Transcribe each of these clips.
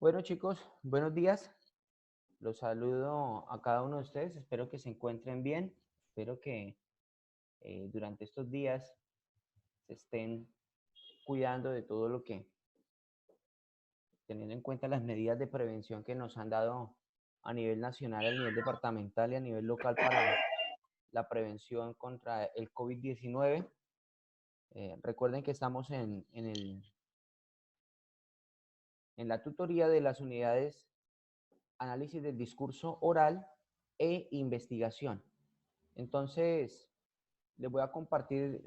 Bueno, chicos, buenos días. Los saludo a cada uno de ustedes. Espero que se encuentren bien. Espero que durante estos días se estén cuidando de todo lo que, teniendo en cuenta las medidas de prevención que nos han dado a nivel nacional, a nivel departamental y a nivel local para la prevención contra el COVID-19. Recuerden que estamos en la tutoría de las unidades análisis del discurso oral e investigación. Entonces, les voy a compartir,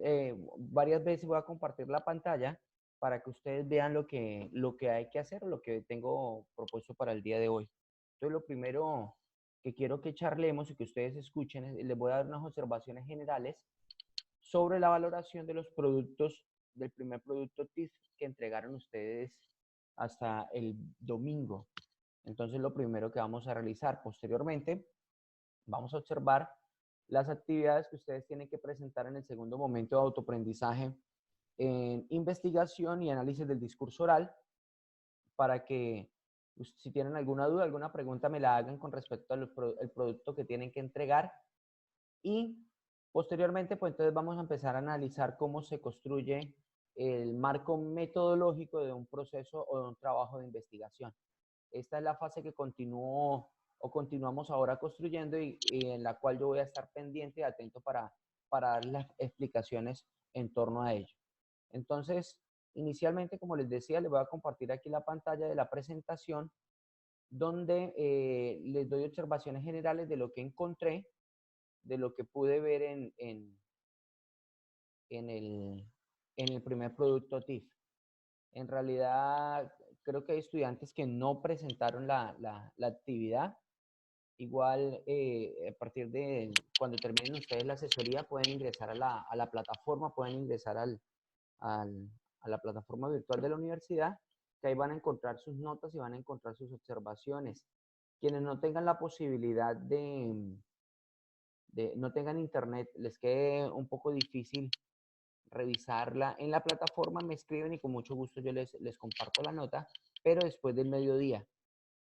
varias veces voy a compartir la pantalla para que ustedes vean lo que hay que hacer o lo que tengo propuesto para el día de hoy. Entonces, lo primero que quiero que charlemos y que ustedes escuchen, les voy a dar unas observaciones generales sobre la valoración de los productos del primer producto TIF que entregaron ustedes hasta el domingo. Entonces, lo primero que vamos a realizar posteriormente, vamos a observar las actividades que ustedes tienen que presentar en el segundo momento de autoaprendizaje en investigación y análisis del discurso oral para que si tienen alguna duda, alguna pregunta, me la hagan con respecto al producto que tienen que entregar. Y posteriormente, pues entonces vamos a empezar a analizar cómo se construye el marco metodológico de un proceso o de un trabajo de investigación. Esta es la fase que continuó o continuamos ahora construyendo y en la cual yo voy a estar pendiente y atento para dar las explicaciones en torno a ello. Entonces, inicialmente, como les decía, les voy a compartir aquí la pantalla de la presentación donde les doy observaciones generales de lo que encontré, de lo que pude ver en el primer producto TIF. En realidad, creo que hay estudiantes que no presentaron la actividad. Igual, a partir de cuando terminen ustedes la asesoría, pueden ingresar a la plataforma, pueden ingresar a la plataforma virtual de la universidad, que ahí van a encontrar sus notas y van a encontrar sus observaciones. Quienes no tengan la posibilidad no tengan internet, les quede un poco difícil revisarla en la plataforma, me escriben y con mucho gusto yo les comparto la nota, pero después del mediodía.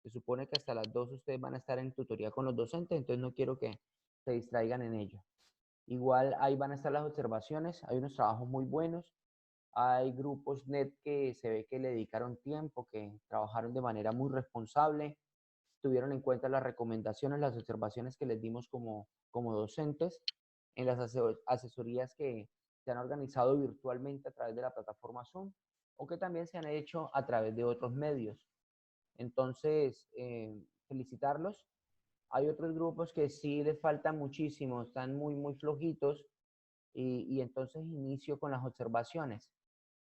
Se supone que hasta las 2 ustedes van a estar en tutoría con los docentes, entonces no quiero que se distraigan en ello. Igual ahí van a estar las observaciones, hay unos trabajos muy buenos, hay grupos NET que se ve que le dedicaron tiempo, que trabajaron de manera muy responsable, tuvieron en cuenta las recomendaciones, las observaciones que les dimos como docentes en las asesorías que se han organizado virtualmente a través de la plataforma Zoom o que también se han hecho a través de otros medios. Entonces, felicitarlos. Hay otros grupos que sí les falta muchísimo, están muy flojitos y entonces inicio con las observaciones.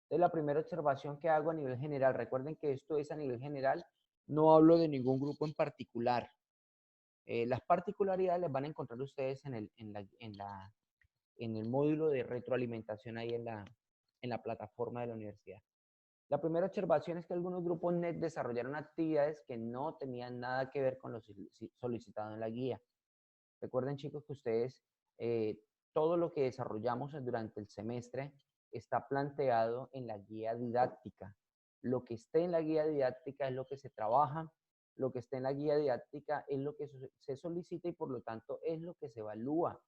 Entonces, la primera observación que hago a nivel general, recuerden que esto es a nivel general, no hablo de ningún grupo en particular. Las particularidades les van a encontrar ustedes en el módulo de retroalimentación ahí en la plataforma de la universidad. La primera observación es que algunos grupos NET desarrollaron actividades que no tenían nada que ver con lo solicitado en la guía. Recuerden, chicos, que ustedes, todo lo que desarrollamos durante el semestre está planteado en la guía didáctica. Lo que esté en la guía didáctica es lo que se trabaja, lo que esté en la guía didáctica es lo que se solicita y por lo tanto es lo que se evalúa.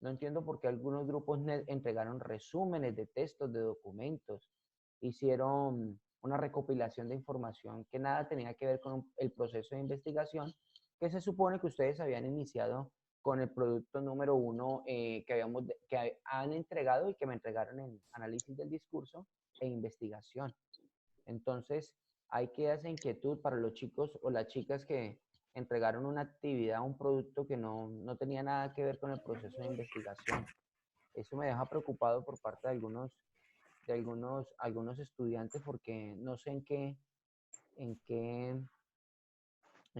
No entiendo por qué algunos grupos NET entregaron resúmenes de textos, de documentos, hicieron una recopilación de información que nada tenía que ver con el proceso de investigación que se supone que ustedes habían iniciado con el producto número 1 que han entregado y que me entregaron en análisis del discurso e investigación. Entonces, hay que esa inquietud para los chicos o las chicas que entregaron una actividad, un producto que no tenía nada que ver con el proceso de investigación. Eso me deja preocupado por parte de algunos estudiantes porque no sé en qué, en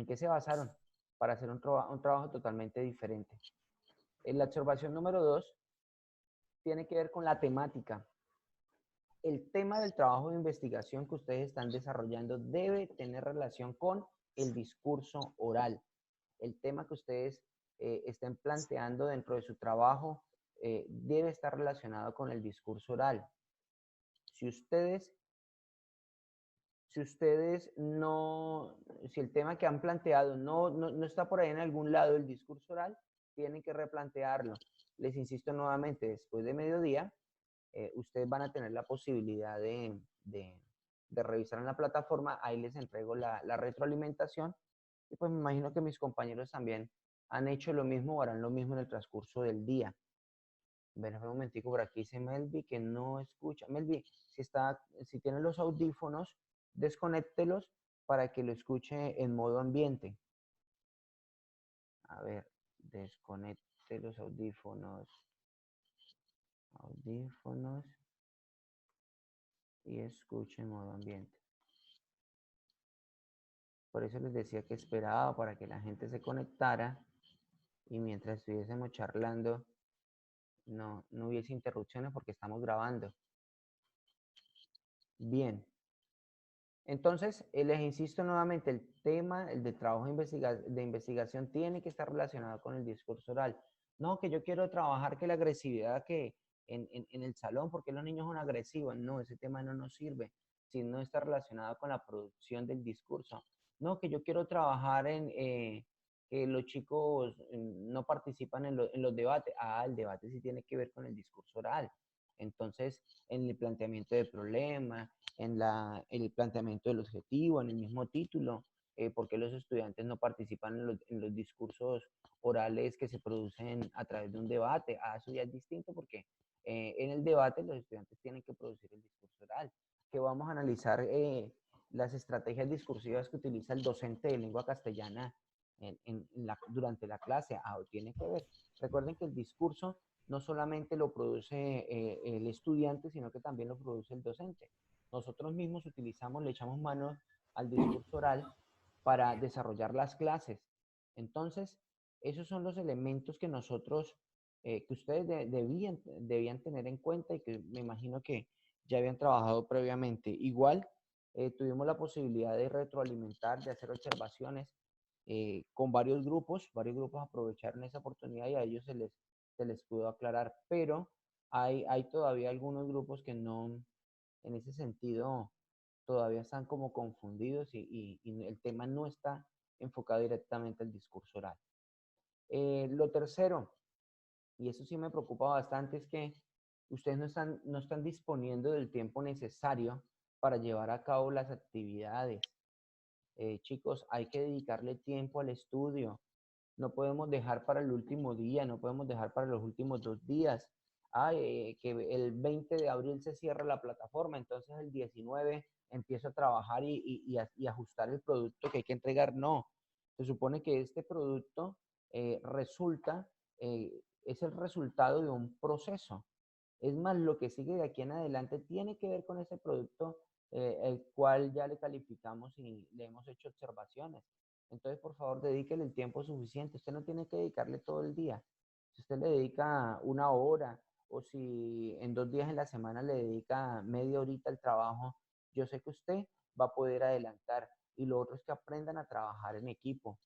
qué se basaron para hacer un trabajo totalmente diferente. La observación número 2 tiene que ver con la temática. El tema del trabajo de investigación que ustedes están desarrollando debe tener relación con el discurso oral. El tema que ustedes estén planteando dentro de su trabajo debe estar relacionado con el discurso oral. Si ustedes si ustedes si el tema que han planteado no está por ahí en algún lado del discurso oral, tienen que replantearlo. Les insisto nuevamente, después de mediodía, ustedes van a tener la posibilidad de revisar en la plataforma, ahí les entrego la retroalimentación y pues me imagino que mis compañeros también han hecho lo mismo o harán lo mismo en el transcurso del día. Ven, un momentico, por aquí dice Melvi que no escucha. Melvi, si tiene los audífonos, desconéctelos para que lo escuche en modo ambiente. A ver, desconecte los audífonos. Audífonos y escuche en modo ambiente. Por eso les decía que esperaba para que la gente se conectara y mientras estuviésemos charlando no hubiese interrupciones porque estamos grabando. Bien. Entonces, les insisto nuevamente, el tema, el de trabajo de investigación tiene que estar relacionado con el discurso oral. No, que yo quiero trabajar que la agresividad que en el salón, porque los niños son agresivos. No, ese tema no nos sirve si no está relacionado con la producción del discurso. No, que yo quiero trabajar en que los chicos no participan en los debates. Ah, el debate sí tiene que ver con el discurso oral. Entonces, en el planteamiento de problemas, el planteamiento del objetivo, en el mismo título, por qué los estudiantes no participan en los discursos orales que se producen a través de un debate. Ah, eso ya es distinto porque en el debate los estudiantes tienen que producir el discurso oral, que vamos a analizar las estrategias discursivas que utiliza el docente de lengua castellana durante la clase. Ah, tiene que ver. Recuerden que el discurso no solamente lo produce el estudiante, sino que también lo produce el docente. Nosotros mismos le echamos mano al discurso oral para desarrollar las clases. Entonces, esos son los elementos que que ustedes debían tener en cuenta y que me imagino que ya habían trabajado previamente. Igual, tuvimos la posibilidad de retroalimentar, de hacer observaciones con varios grupos aprovecharon esa oportunidad y a ellos se les pudo aclarar, pero hay todavía algunos grupos que no, en ese sentido, todavía están como confundidos y el tema no está enfocado directamente al discurso oral. Lo tercero, y eso sí me preocupa bastante, es que ustedes no están disponiendo del tiempo necesario para llevar a cabo las actividades. Chicos, hay que dedicarle tiempo al estudio. No podemos dejar para el último día, no podemos dejar para los últimos 2 días. Que el 20 de abril se cierra la plataforma, entonces el 19 empiezo a trabajar y ajustar el producto que hay que entregar. No, se supone que este producto es el resultado de un proceso. Es más, lo que sigue de aquí en adelante tiene que ver con ese producto, el cual ya le calificamos y le hemos hecho observaciones. Entonces, por favor, dedíquele el tiempo suficiente. Usted no tiene que dedicarle todo el día. Si usted le dedica 1 hora o si en 2 días en la semana le dedica media horita al trabajo, yo sé que usted va a poder adelantar. Y lo otro es que aprendan a trabajar en equipo.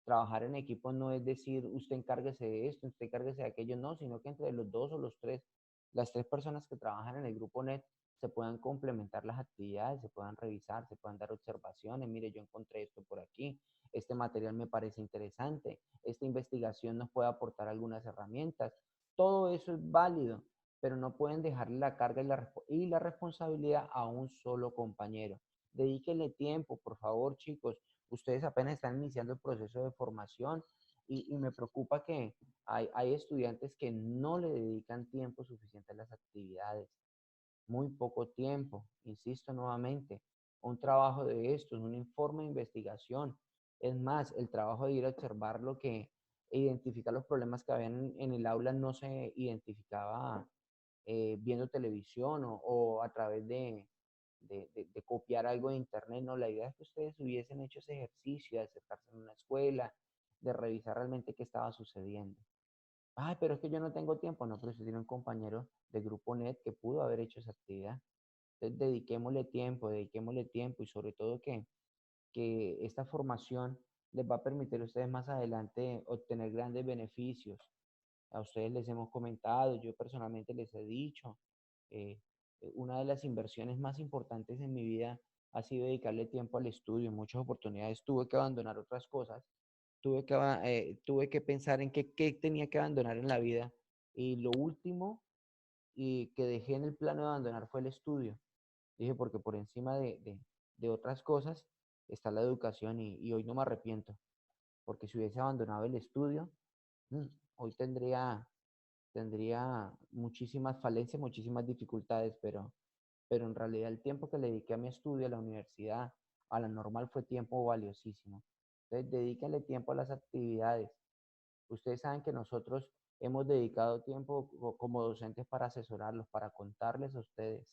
Trabajar en equipo no es decir, usted encárguese de esto, usted encárguese de aquello, no, sino que entre los dos o las tres personas que trabajan en el grupo NET se puedan complementar las actividades, se puedan revisar, se puedan dar observaciones. Mire, yo encontré esto por aquí, este material me parece interesante, esta investigación nos puede aportar algunas herramientas. Todo eso es válido, pero no pueden dejarle la carga y la responsabilidad a un solo compañero. Dedíquenle tiempo, por favor, chicos. Ustedes apenas están iniciando el proceso de formación y me preocupa que hay estudiantes que no le dedican tiempo suficiente a las actividades, muy poco tiempo, insisto nuevamente, un trabajo de estos, un informe de investigación, es más, el trabajo de ir a observar lo que, identificar los problemas que habían en el aula no se identificaba viendo televisión o a través de copiar algo de internet. No, la idea es que ustedes hubiesen hecho ese ejercicio de acercarse a una escuela, de revisar realmente qué estaba sucediendo. Ay, pero es que yo no tengo tiempo. No, pero usted tiene un compañero de Grupo NET que pudo haber hecho esa actividad. Entonces, dediquémosle tiempo y sobre todo que esta formación les va a permitir a ustedes más adelante obtener grandes beneficios. A ustedes les hemos comentado, yo personalmente les he dicho, una de las inversiones más importantes en mi vida ha sido dedicarle tiempo al estudio. En muchas oportunidades tuve que abandonar otras cosas, tuve que pensar en qué tenía que abandonar en la vida. Y lo último y que dejé en el plano de abandonar fue el estudio. Dije, porque por encima de otras cosas está la educación y hoy no me arrepiento, porque si hubiese abandonado el estudio, mm, hoy tendría muchísimas falencias, muchísimas dificultades, pero en realidad el tiempo que le dediqué a mi estudio, a la universidad, a la normal fue tiempo valiosísimo. Entonces, dedíquenle tiempo a las actividades. Ustedes saben que nosotros hemos dedicado tiempo como docentes para asesorarlos, para contarles a ustedes.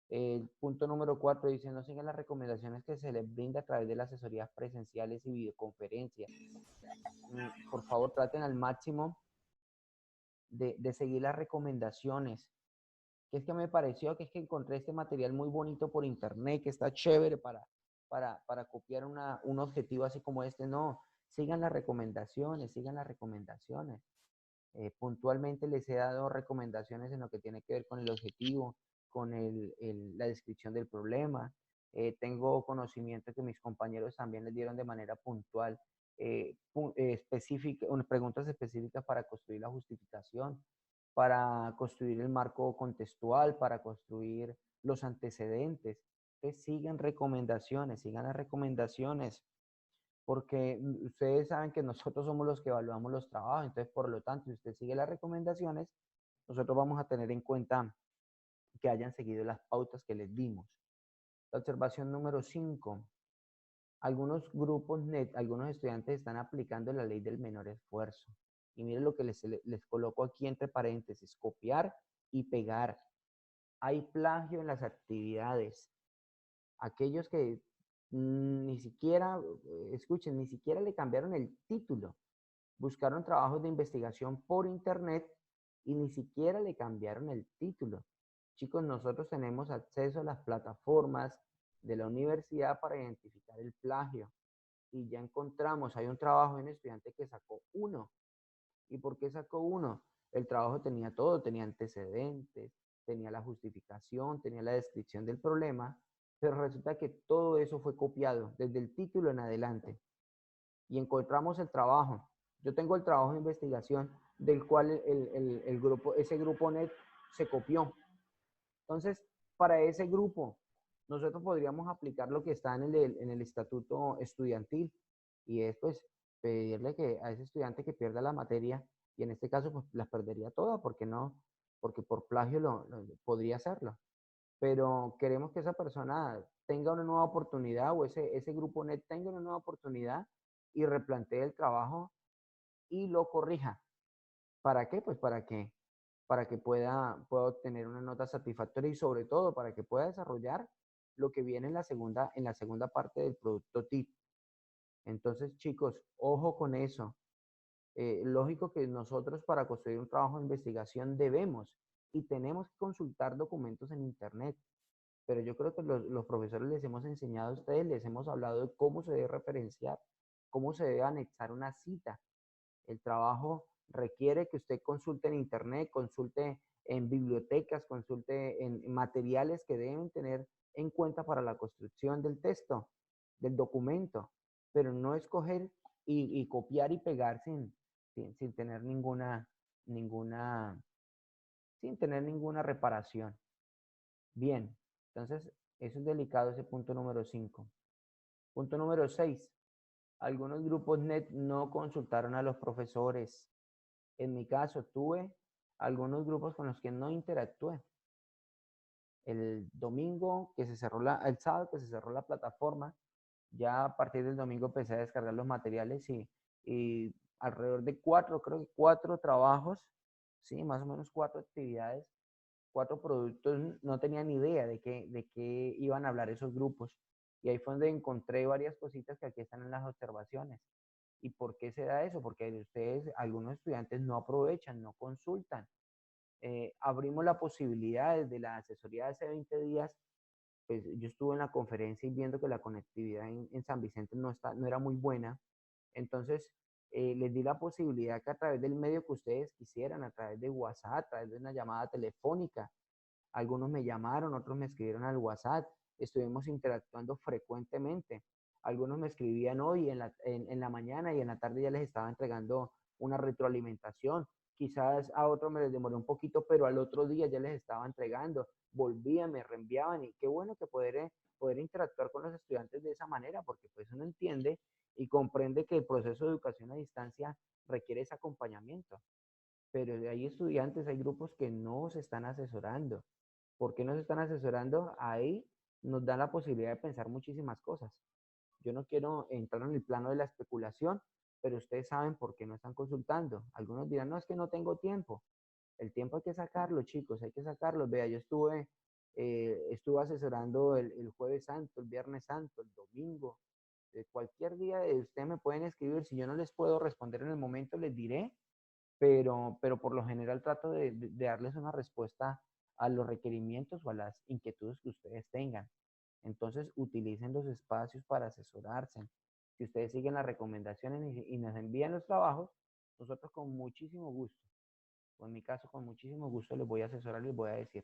El punto número 4 dice, no sigan las recomendaciones que se les brinda a través de las asesorías presenciales y videoconferencias. Por favor, traten al máximo de seguir las recomendaciones. Que es que me pareció que es que encontré este material muy bonito por internet, que está chévere para copiar un objetivo así como este. No, sigan las recomendaciones, sigan las recomendaciones. Puntualmente les he dado recomendaciones en lo que tiene que ver con el objetivo, con la descripción del problema. Tengo conocimiento que mis compañeros también les dieron de manera puntual preguntas específicas para construir la justificación, para construir el marco contextual, para construir los antecedentes. Que sigan recomendaciones, sigan las recomendaciones, porque ustedes saben que nosotros somos los que evaluamos los trabajos, entonces por lo tanto, si usted sigue las recomendaciones, nosotros vamos a tener en cuenta que hayan seguido las pautas que les dimos. La observación número 5. Algunos grupos NET, algunos estudiantes están aplicando la ley del menor esfuerzo. Y miren lo que les coloco aquí entre paréntesis, copiar y pegar. Hay plagio en las actividades. Aquellos que ni siquiera, escuchen, ni siquiera le cambiaron el título. Buscaron trabajos de investigación por internet y ni siquiera le cambiaron el título. Chicos, nosotros tenemos acceso a las plataformas de la universidad para identificar el plagio. Y ya encontramos, hay un trabajo de un estudiante que sacó 1. ¿Y por qué sacó 1? El trabajo tenía todo, tenía antecedentes, tenía la justificación, tenía la descripción del problema, pero resulta que todo eso fue copiado desde el título en adelante. Y encontramos el trabajo. Yo tengo el trabajo de investigación del cual ese grupo NET se copió. Entonces, para ese grupo, nosotros podríamos aplicar lo que está en el estatuto estudiantil y es pues pedirle que a ese estudiante que pierda la materia, y en este caso pues las perdería todas, porque no, porque por plagio podría hacerlo. Pero queremos que esa persona tenga una nueva oportunidad o ese grupo NET tenga una nueva oportunidad y replantee el trabajo y lo corrija. ¿Para qué? Pues para que pueda obtener una nota satisfactoria y sobre todo para que pueda desarrollar lo que viene en la segunda parte del producto TIP. Entonces, chicos, ojo con eso. Lógico que nosotros para construir un trabajo de investigación debemos y tenemos que consultar documentos en Internet, pero yo creo que los profesores les hemos enseñado a ustedes, les hemos hablado de cómo se debe referenciar, cómo se debe anexar una cita. El trabajo requiere que usted consulte en Internet, consulte en bibliotecas, consulte en materiales que deben tener en cuenta para la construcción del texto, del documento, pero no escoger y copiar y pegar sin tener ninguna, sin tener ninguna reparación. Bien, entonces eso es delicado, ese punto número 5. Punto número 6. Algunos grupos NET no consultaron a los profesores. En mi caso, tuve algunos grupos con los que no interactué. El domingo que se cerró el sábado que se cerró la plataforma, ya a partir del domingo empecé a descargar los materiales y alrededor de 4, creo que 4 trabajos, sí, más o menos 4 actividades, 4 productos, no tenía ni idea de qué iban a hablar esos grupos. Y ahí fue donde encontré varias cositas que aquí están en las observaciones. ¿Y por qué se da eso? Porque ustedes, algunos estudiantes no aprovechan, no consultan. Abrimos la posibilidad desde la asesoría de hace 20 días, pues yo estuve en la conferencia y viendo que la conectividad en San Vicente no era muy buena. Entonces, les di la posibilidad que a través del medio que ustedes quisieran, a través de WhatsApp, a través de una llamada telefónica, algunos me llamaron, otros me escribieron al WhatsApp, estuvimos interactuando frecuentemente. Algunos me escribían hoy en la mañana y en la tarde ya les estaba entregando una retroalimentación. Quizás a otros me les demoré un poquito, pero al otro día ya les estaba entregando. Volvían, me reenviaban y qué bueno que poder interactuar con los estudiantes de esa manera, porque pues uno entiende y comprende que el proceso de educación a distancia requiere ese acompañamiento. Pero hay estudiantes, hay grupos que no se están asesorando. ¿Por qué no se están asesorando? Ahí nos da la posibilidad de pensar muchísimas cosas. Yo no quiero entrar en el plano de la especulación, pero ustedes saben por qué no están consultando. Algunos dirán, no, es que no tengo tiempo. El tiempo hay que sacarlo, chicos, hay que sacarlo. Vea, yo estuve asesorando el jueves santo, el viernes santo, el domingo. Cualquier día de ustedes me pueden escribir. Si yo no les puedo responder en el momento, les diré, pero por lo general trato de darles una respuesta a los requerimientos o a las inquietudes que ustedes tengan. Entonces, utilicen los espacios para asesorarse. Si ustedes siguen las recomendaciones y nos envían los trabajos, nosotros con muchísimo gusto, o en mi caso con muchísimo gusto, les voy a asesorar, les voy a decir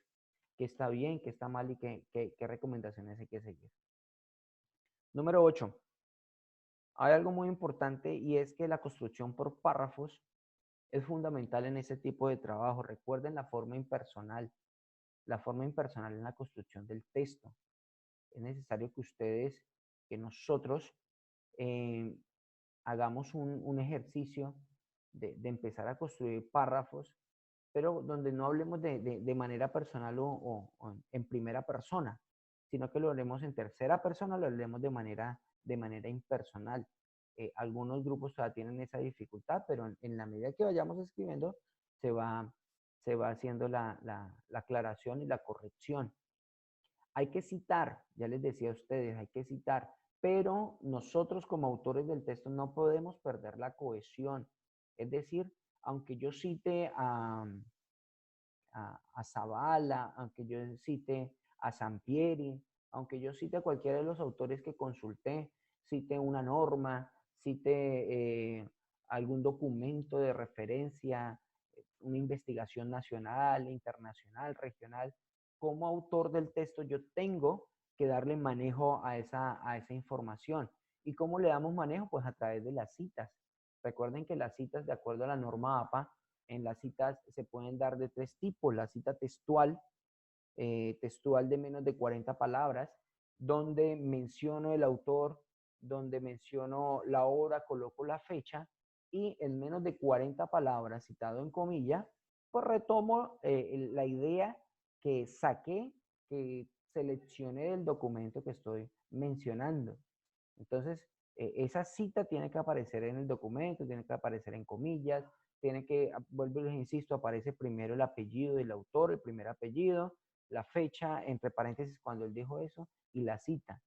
qué está bien, qué está mal y qué recomendaciones hay que seguir. Número 8. Hay algo muy importante y es que la construcción por párrafos es fundamental en ese tipo de trabajo. Recuerden la forma impersonal en la construcción del texto. Es necesario que ustedes, que nosotros eh, hagamos un ejercicio de empezar a construir párrafos, pero donde no hablemos de manera personal o en primera persona, sino que lo haremos en tercera persona, lo haremos de manera impersonal. Algunos grupos todavía tienen esa dificultad, pero en la medida que vayamos escribiendo, se va, se va haciendo la aclaración y la corrección. Hay que citar, ya les decía a ustedes, hay que citar, pero nosotros como autores del texto no podemos perder la cohesión. Es decir, aunque yo cite a Zavala, aunque yo cite a Sampieri, aunque yo cite a cualquiera de los autores que consulté, cite una norma, cite algún documento de referencia, una investigación nacional, internacional, regional, como autor del texto yo tengo que darle manejo a esa información. ¿Y cómo le damos manejo? Pues a través de las citas. Recuerden que las citas, de acuerdo a la norma APA, en las citas se pueden dar de tres tipos. La cita textual, textual de menos de 40 palabras, donde menciono el autor, donde menciono la obra, coloco la fecha, y en menos de 40 palabras, citado en comilla, pues retomo la idea que saqué, que seleccioné del documento que estoy mencionando. Entonces, esa cita tiene que aparecer en el documento, tiene que aparecer en comillas, tiene que, vuelvo y les insisto, aparece primero el apellido del autor, el primer apellido, la fecha, entre paréntesis, cuando él dijo eso, y la cita.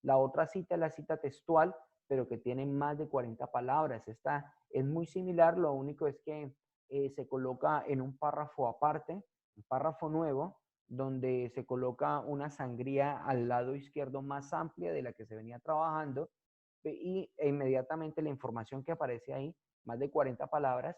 La otra cita es la cita textual, pero que tiene más de 40 palabras. Esta es muy similar, lo único es que se coloca en un párrafo aparte, un párrafo nuevo, donde se coloca una sangría al lado izquierdo más amplia de la que se venía trabajando e inmediatamente la información que aparece ahí, más de 40 palabras,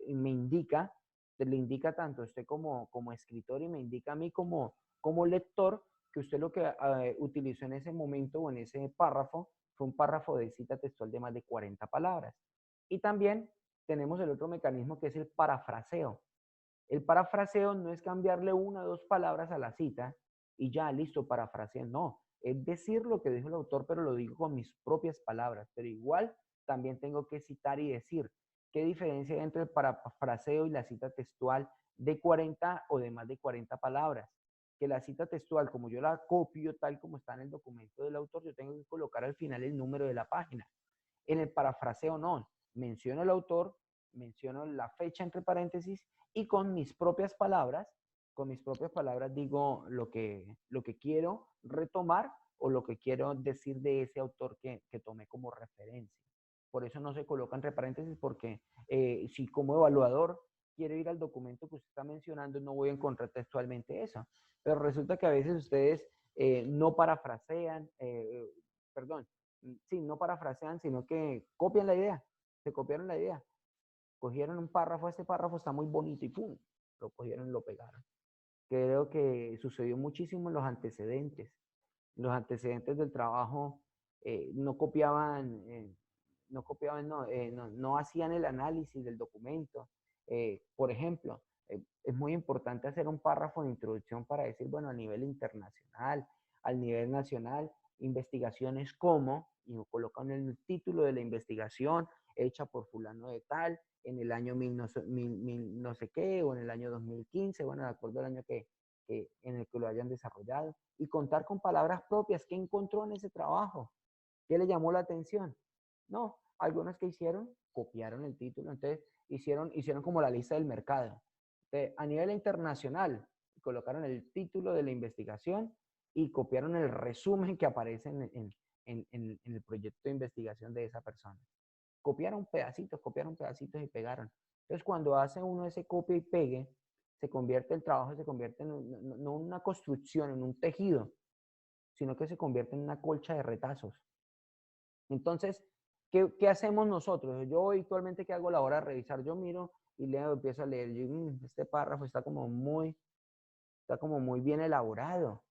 me indica, le indica tanto a usted como escritor y me indica a mí como lector que usted lo que utilizó en ese momento o en ese párrafo fue un párrafo de cita textual de más de 40 palabras. Y también tenemos el otro mecanismo que es el parafraseo. El parafraseo no es cambiarle una o dos palabras a la cita y ya, listo, parafraseo. No, es decir lo que dijo el autor, pero lo digo con mis propias palabras. Pero igual también tengo que citar y decir qué diferencia hay entre el parafraseo y la cita textual de 40 o de más de 40 palabras. Que la cita textual, como yo la copio tal como está en el documento del autor, yo tengo que colocar al final el número de la página. En el parafraseo no, menciono el autor, menciono la fecha entre paréntesis y con mis propias palabras digo lo que quiero retomar o lo que quiero decir de ese autor que tomé como referencia. Por eso no se coloca entre paréntesis porque si como evaluador quiero ir al documento que usted está mencionando, no voy a encontrar textualmente eso. Pero resulta que a veces ustedes no parafrasean, perdón, sí, no parafrasean, sino que copian la idea, se copiaron la idea. Cogieron un párrafo, este párrafo está muy bonito y ¡pum! Lo cogieron y lo pegaron. Creo que sucedió muchísimo en los antecedentes. los antecedentes del trabajo, no copiaban, no hacían el análisis del documento. Por ejemplo, es muy importante hacer un párrafo de introducción para decir, bueno, a nivel internacional, al nivel nacional, investigaciones como, y colocan el título de la investigación hecha por fulano de tal, en el año mil no sé qué, o en el año 2015, bueno, de acuerdo al año en el que lo hayan desarrollado, y contar con palabras propias. ¿Qué encontró en ese trabajo? ¿Qué le llamó la atención? No, algunos que hicieron, copiaron el título, entonces hicieron como la lista del mercado. Entonces, a nivel internacional, colocaron el título de la investigación y copiaron el resumen que aparece en el proyecto de investigación de esa persona. Copiaron pedacitos y pegaron. Entonces, cuando hace uno ese copia y pegue, se convierte el trabajo, se convierte no una construcción, en un tejido, sino que se convierte en una colcha de retazos. Entonces, ¿qué hacemos nosotros? Yo habitualmente, ¿qué hago a la hora de revisar? Yo miro y leo, empiezo a leer. Este párrafo está como muy bien elaborado.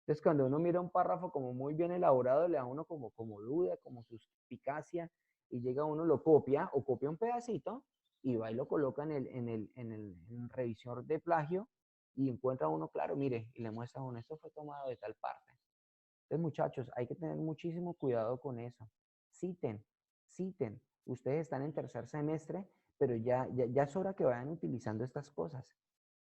Entonces, cuando uno mira un párrafo como muy bien elaborado, le da a uno como duda, como suspicacia, y llega uno, lo copia o copia un pedacito y va y lo coloca en el revisor de plagio y encuentra uno, claro, mire, y le muestra a uno, esto fue tomado de tal parte. Entonces, muchachos, hay que tener muchísimo cuidado con eso. Citen, citen. Ustedes están en tercer semestre, pero ya es hora que vayan utilizando estas cosas.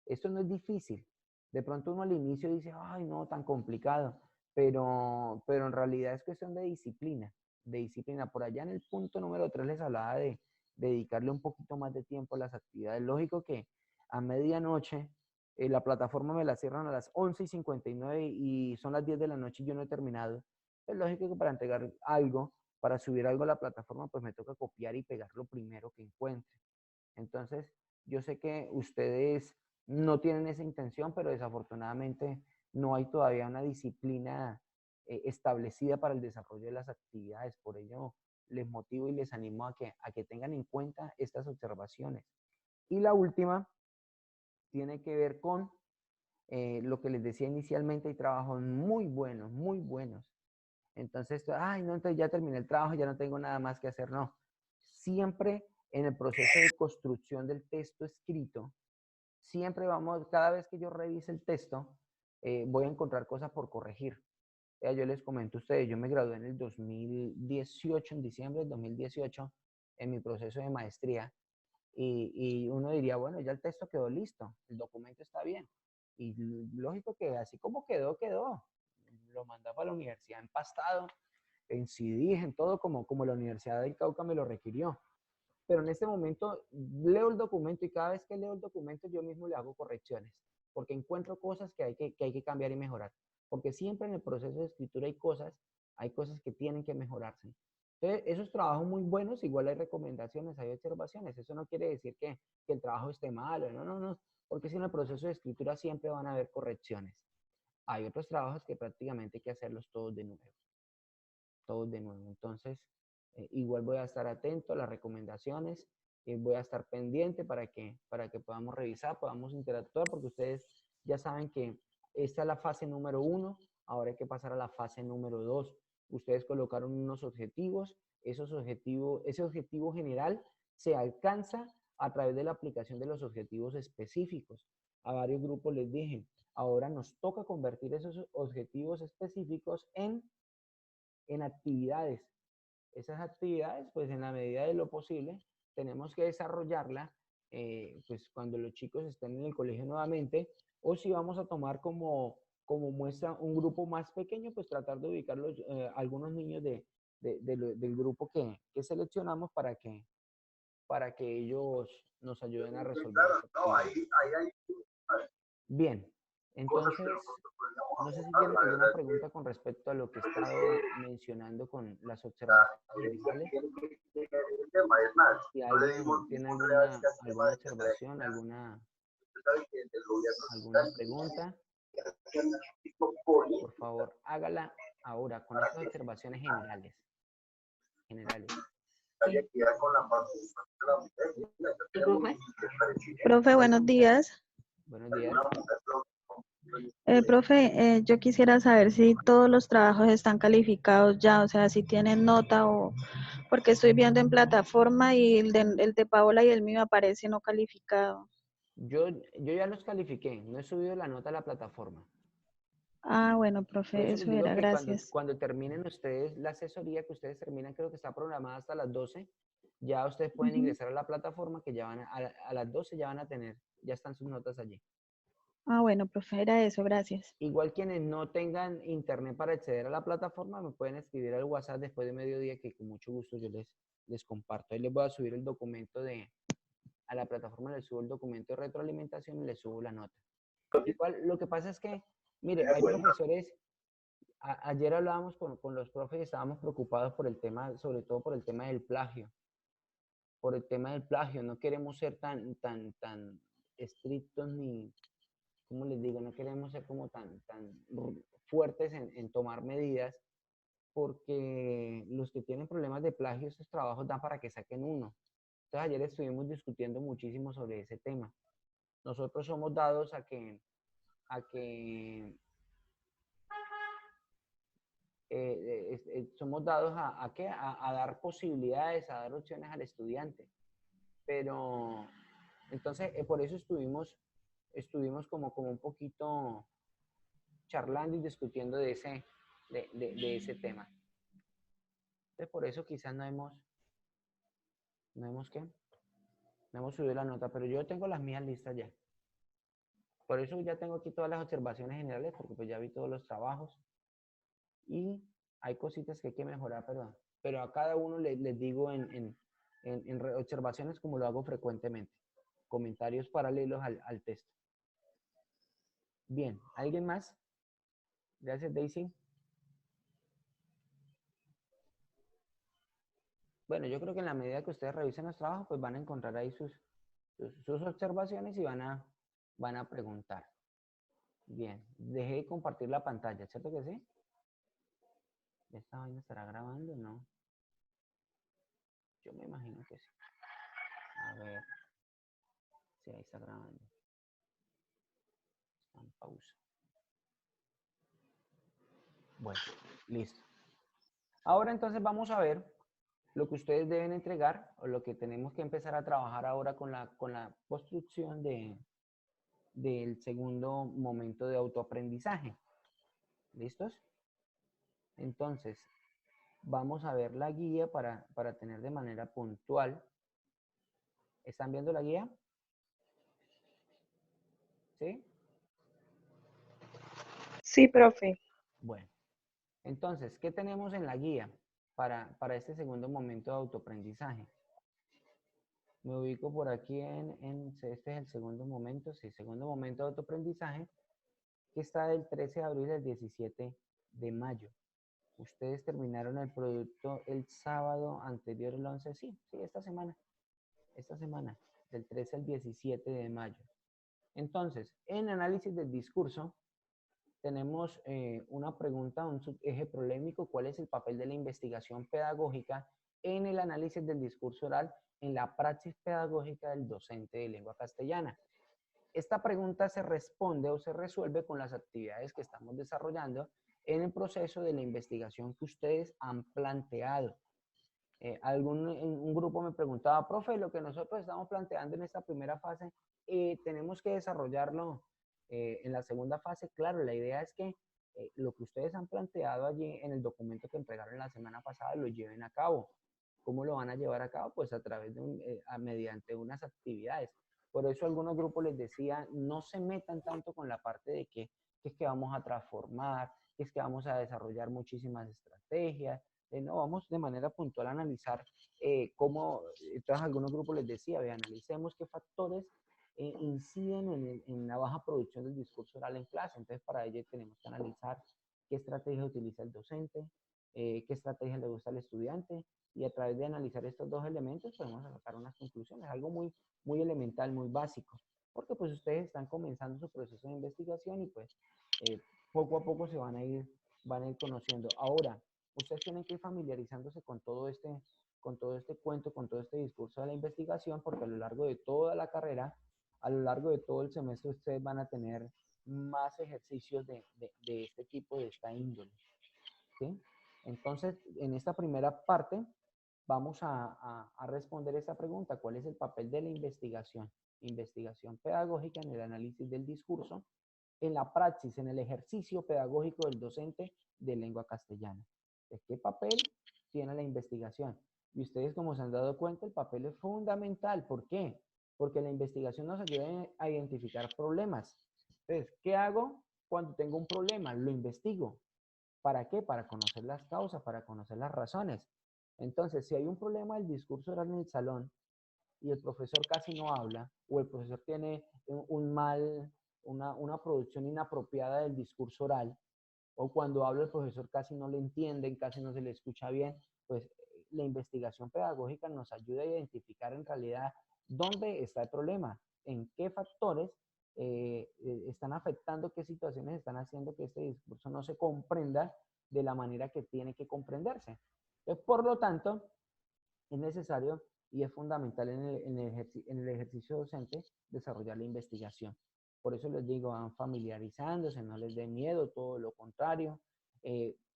Esto no es difícil. De pronto uno al inicio dice, ay, no, tan complicado. Pero en realidad es cuestión de disciplina. De disciplina. Por allá en el punto número 3 les hablaba de dedicarle un poquito más de tiempo a las actividades. Lógico que a medianoche la plataforma me la cierran a las 11:59 y son las 10 de la noche y yo no he terminado. Es lógico que para entregar algo, para subir algo a la plataforma, pues me toca copiar y pegar lo primero que encuentre. Entonces, yo sé que ustedes no tienen esa intención, pero desafortunadamente no hay todavía una disciplina establecida para el desarrollo de las actividades. Por ello, les motivo y les animo a que tengan en cuenta estas observaciones. Y la última tiene que ver con lo que les decía inicialmente. Hay trabajos muy buenos, muy buenos. Entonces, ay, no, entonces ya terminé el trabajo, ya no tengo nada más que hacer. No, siempre en el proceso de construcción del texto escrito, siempre vamos, cada vez que yo revise el texto, voy a encontrar cosas por corregir. Yo les comento a ustedes, yo me gradué en el 2018, en diciembre del 2018, en mi proceso de maestría, y uno diría, bueno, ya el texto quedó listo, el documento está bien. Y lógico que así como quedó, quedó. Lo mandaba a la universidad empastado, en CD, en todo como la Universidad del Cauca me lo requirió. Pero en este momento leo el documento y cada vez que leo el documento yo mismo le hago correcciones, porque encuentro cosas que hay que cambiar y mejorar. Porque siempre en el proceso de escritura hay cosas que tienen que mejorarse. Entonces, esos trabajos muy buenos, igual hay recomendaciones, hay observaciones. Eso no quiere decir que el trabajo esté malo, no, porque si en el proceso de escritura siempre van a haber correcciones. Hay otros trabajos que prácticamente hay que hacerlos todos de nuevo. Entonces, igual voy a estar atento a las recomendaciones, voy a estar pendiente para que podamos revisar, podamos interactuar, porque ustedes ya saben que esta es la fase número 1, ahora hay que pasar a la fase número 2. Ustedes colocaron unos objetivos, ese objetivo general se alcanza a través de la aplicación de los objetivos específicos. A varios grupos les dije, ahora nos toca convertir esos objetivos específicos en actividades. Esas actividades, pues en la medida de lo posible, tenemos que desarrollarla, pues cuando los chicos estén en el colegio nuevamente, o si vamos a tomar como muestra un grupo más pequeño, pues tratar de ubicar algunos niños del grupo que seleccionamos para que ellos nos ayuden a resolver esa actividad. Bien, entonces, no sé si tienen alguna pregunta con respecto a lo que he estado mencionando con las observaciones generales. Si alguien tiene alguna observación, alguna pregunta, por favor, hágala ahora con estas observaciones generales. Profe, buenos días. Buenos días. Profe, yo quisiera saber si todos los trabajos están calificados ya, o sea, si tienen nota o porque estoy viendo en plataforma y el de Paola y el mío aparece no calificado. Yo ya los califiqué, no he subido la nota a la plataforma. Ah, bueno, Por profe, eso les eso digo era, que gracias. cuando terminen ustedes la asesoría, que ustedes terminan, creo que está programada hasta las 12, ya ustedes pueden Ujú. ingresar a la plataforma que ya a las 12 ya van a tener, ya están sus notas allí. Ah, bueno, profe, era eso, gracias. Igual quienes no tengan internet para acceder a la plataforma, me pueden escribir al WhatsApp después de mediodía que con mucho gusto yo les comparto. Ahí les voy a subir el documento a la plataforma, les subo el documento de retroalimentación y les subo la nota. Igual, lo que pasa es que, mire, hay profesores, ayer hablábamos con los profes y estábamos preocupados por el tema, sobre todo por el tema del plagio, por el tema del plagio. No queremos ser tan estrictos ni, ¿cómo les digo? No queremos ser como tan fuertes en tomar medidas porque los que tienen problemas de plagio, esos trabajos dan para que saquen uno. Entonces ayer estuvimos discutiendo muchísimo sobre ese tema. Nosotros somos dados a que somos dados a dar posibilidades, a dar opciones al estudiante. Pero entonces por eso estuvimos como un poquito charlando y discutiendo de ese tema. Entonces por eso quizás no hemos, ¿qué? No hemos subido la nota, pero yo tengo las mías listas ya. Por eso ya tengo aquí todas las observaciones generales, porque pues ya vi todos los trabajos y hay cositas que hay que mejorar, pero a cada uno les digo en observaciones como lo hago frecuentemente, comentarios paralelos al texto. Bien, ¿alguien más? Gracias, Daisy. Bueno, yo creo que en la medida que ustedes revisen los trabajos, pues van a encontrar ahí sus observaciones y van a preguntar. Bien, dejé de compartir la pantalla, ¿cierto que sí? ¿Esta vaina estará grabando? No. Yo me imagino que sí. A ver, si ahí está grabando. Está en pausa. Bueno, listo. Ahora entonces vamos a ver lo que ustedes deben entregar o lo que tenemos que empezar a trabajar ahora con la construcción del segundo momento de autoaprendizaje. ¿Listos? Entonces, vamos a ver la guía para tener de manera puntual. ¿Están viendo la guía? ¿Sí? Sí, profe. Bueno, entonces, ¿qué tenemos en la guía para este segundo momento de autoaprendizaje? Me ubico por aquí este es el segundo momento, sí, segundo momento de autoaprendizaje, que está del 13 de abril al 17 de mayo. Ustedes terminaron el producto el sábado anterior, el 11, sí, esta semana, del 13 al 17 de mayo. Entonces, en análisis del discurso, tenemos una pregunta, un subeje problemático, ¿cuál es el papel de la investigación pedagógica en el análisis del discurso oral en la praxis pedagógica del docente de lengua castellana? Esta pregunta se responde o se resuelve con las actividades que estamos desarrollando en el proceso de la investigación que ustedes han planteado. Un grupo me preguntaba, profe, lo que nosotros estamos planteando en esta primera fase, tenemos que desarrollarlo en la segunda fase. Claro, la idea es que lo que ustedes han planteado allí en el documento que entregaron la semana pasada lo lleven a cabo. ¿Cómo lo van a llevar a cabo? Pues a través mediante unas actividades. Por eso algunos grupos les decía, no se metan tanto con la parte de que es que vamos a transformar, que es que vamos a desarrollar muchísimas estrategias. No, vamos de manera puntual a analizar cómo, entonces algunos grupos les decía, analicemos qué factores inciden en la baja producción del discurso oral en clase. Entonces, para ello tenemos que analizar qué estrategia utiliza el docente, qué estrategia le gusta al estudiante, y a través de analizar estos dos elementos podemos sacar unas conclusiones, algo muy elemental, muy básico, porque pues ustedes están comenzando su proceso de investigación y pues poco a poco van a ir conociendo. Ahora, ustedes tienen que ir familiarizándose con todo este cuento, con todo este discurso de la investigación, porque a lo largo de toda la carrera, a lo largo de todo el semestre, ustedes van a tener más ejercicios de este tipo, de esta índole. ¿Sí? Entonces, en esta primera parte vamos a responder esta pregunta: ¿cuál es el papel de la investigación? Investigación pedagógica en el análisis del discurso, en la praxis, en el ejercicio pedagógico del docente de lengua castellana. ¿Qué papel tiene la investigación? Y ustedes, como se han dado cuenta, el papel es fundamental. ¿Por qué? Porque la investigación nos ayuda a identificar problemas. Entonces, ¿qué hago cuando tengo un problema? Lo investigo. ¿Para qué? Para conocer las causas, para conocer las razones. Entonces, si hay un problema del discurso oral en el salón y el profesor casi no habla, o el profesor tiene una producción inapropiada del discurso oral, o cuando habla el profesor casi no le entienden, casi no se le escucha bien, pues la investigación pedagógica nos ayuda a identificar en realidad dónde está el problema, en qué factores están afectando, qué situaciones están haciendo que este discurso no se comprenda de la manera que tiene que comprenderse. Entonces, por lo tanto, es necesario y es fundamental en el ejercicio docente desarrollar la investigación. Por eso les digo, van familiarizándose, no les dé miedo, todo lo contrario.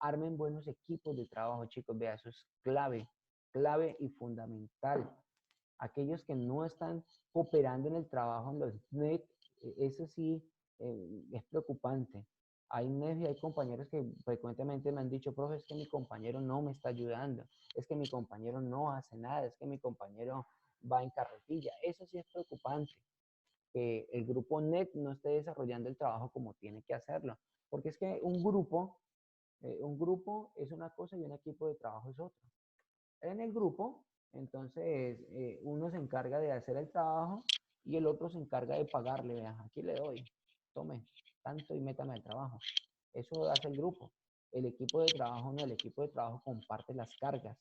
Armen buenos equipos de trabajo, chicos. Vea, eso es clave, clave y fundamental. Aquellos que no están cooperando en el trabajo en los NET, eso sí es preocupante. Hay NET y hay compañeros que frecuentemente me han dicho: profe, es que mi compañero no me está ayudando, es que mi compañero no hace nada, es que mi compañero va en carretilla. Eso sí es preocupante, que el grupo NET no esté desarrollando el trabajo como tiene que hacerlo. Porque es que un grupo es una cosa y un equipo de trabajo es otra. En el grupo, entonces, uno se encarga de hacer el trabajo y el otro se encarga de pagarle. Vean, aquí le doy, tome tanto y métame al trabajo. Eso hace el grupo. El equipo de trabajo no, el equipo de trabajo comparte las cargas,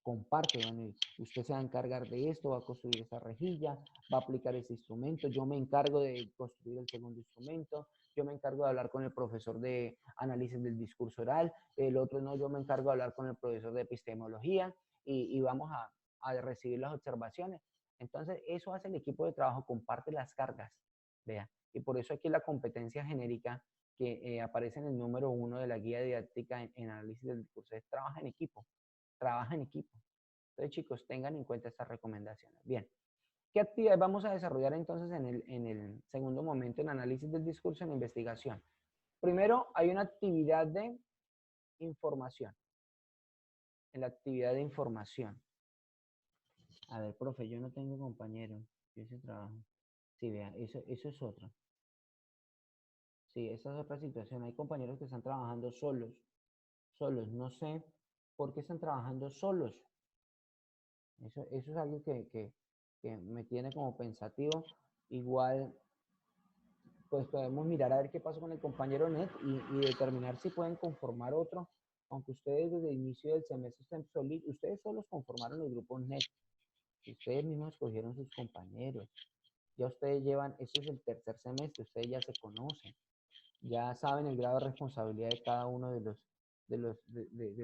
comparte, bueno, usted se va a encargar de esto, va a construir esta rejilla, va a aplicar ese instrumento, yo me encargo de construir el segundo instrumento, yo me encargo de hablar con el profesor de análisis del discurso oral, el otro no, yo me encargo de hablar con el profesor de epistemología y vamos a recibir las observaciones. Entonces, eso hace el equipo de trabajo, comparte las cargas, vea, y por eso aquí la competencia genérica que aparece en el número 1 de la guía didáctica en análisis del discurso es trabaja en equipo, trabaja en equipo. Entonces, chicos, tengan en cuenta estas recomendaciones. Bien, ¿qué actividades vamos a desarrollar entonces en el segundo momento en análisis del discurso en investigación? Primero, hay una actividad de información. En la actividad de información. A ver, profe, yo no tengo compañero. Yo ese trabajo. Sí, vea, eso es otro. Sí, esa es otra situación. Hay compañeros que están trabajando solos. Solos. No sé por qué están trabajando solos. Eso es algo que me tiene como pensativo. Igual, pues podemos mirar a ver qué pasó con el compañero NET y determinar si pueden conformar otro, aunque ustedes desde el inicio del semestre estén solitos, ustedes solos conformaron los grupos NET, ustedes mismos escogieron sus compañeros, ya ustedes llevan, este es el tercer semestre, ustedes ya se conocen, ya saben el grado de responsabilidad de cada uno de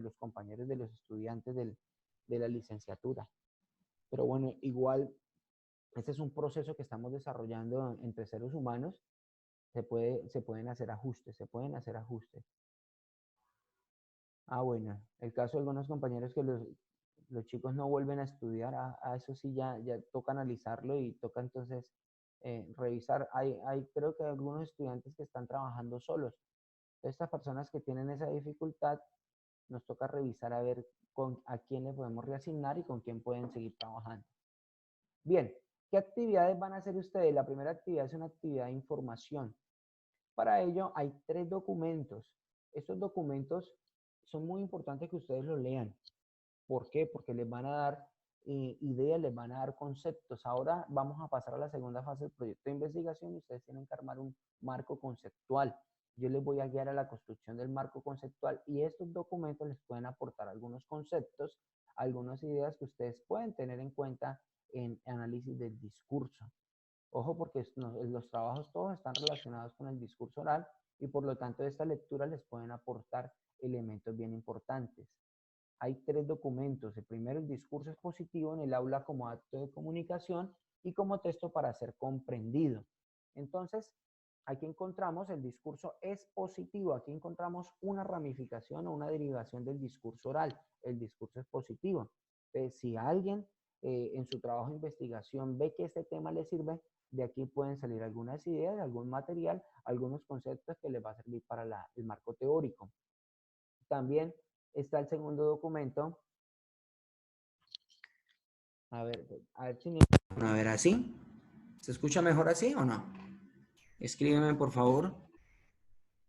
los compañeros, de los estudiantes de la licenciatura. Pero bueno, igual, este es un proceso que estamos desarrollando entre seres humanos. Se pueden hacer ajustes, se pueden hacer ajustes. Ah, bueno, el caso de algunos compañeros que los chicos no vuelven a estudiar, a eso sí ya toca analizarlo y toca entonces revisar. Hay creo que algunos estudiantes que están trabajando solos. Estas personas que tienen esa dificultad, nos toca revisar a ver a quién le podemos reasignar y con quién pueden seguir trabajando. Bien, ¿qué actividades van a hacer ustedes? La primera actividad es una actividad de información. Para ello hay 3 documentos. Estos documentos son muy importantes que ustedes los lean. ¿Por qué? Porque les van a dar ideas, les van a dar conceptos. Ahora vamos a pasar a la segunda fase del proyecto de investigación y ustedes tienen que armar un marco conceptual. Yo les voy a guiar a la construcción del marco conceptual y estos documentos les pueden aportar algunos conceptos, algunas ideas que ustedes pueden tener en cuenta en análisis del discurso. Ojo, porque los trabajos todos están relacionados con el discurso oral y por lo tanto estas lecturas les pueden aportar elementos bien importantes. Hay 3 documentos. El primero, el discurso expositivo en el aula como acto de comunicación y como texto para ser comprendido. Entonces, aquí encontramos el discurso expositivo. Aquí encontramos una ramificación o una derivación del discurso oral. El discurso expositivo. Si alguien en su trabajo de investigación ve que este tema le sirve, de aquí pueden salir algunas ideas, algún material, algunos conceptos que les va a servir para el marco teórico. También está el segundo documento. A ver si... A ver, ¿así? ¿Se escucha mejor así o no? Escríbeme, por favor.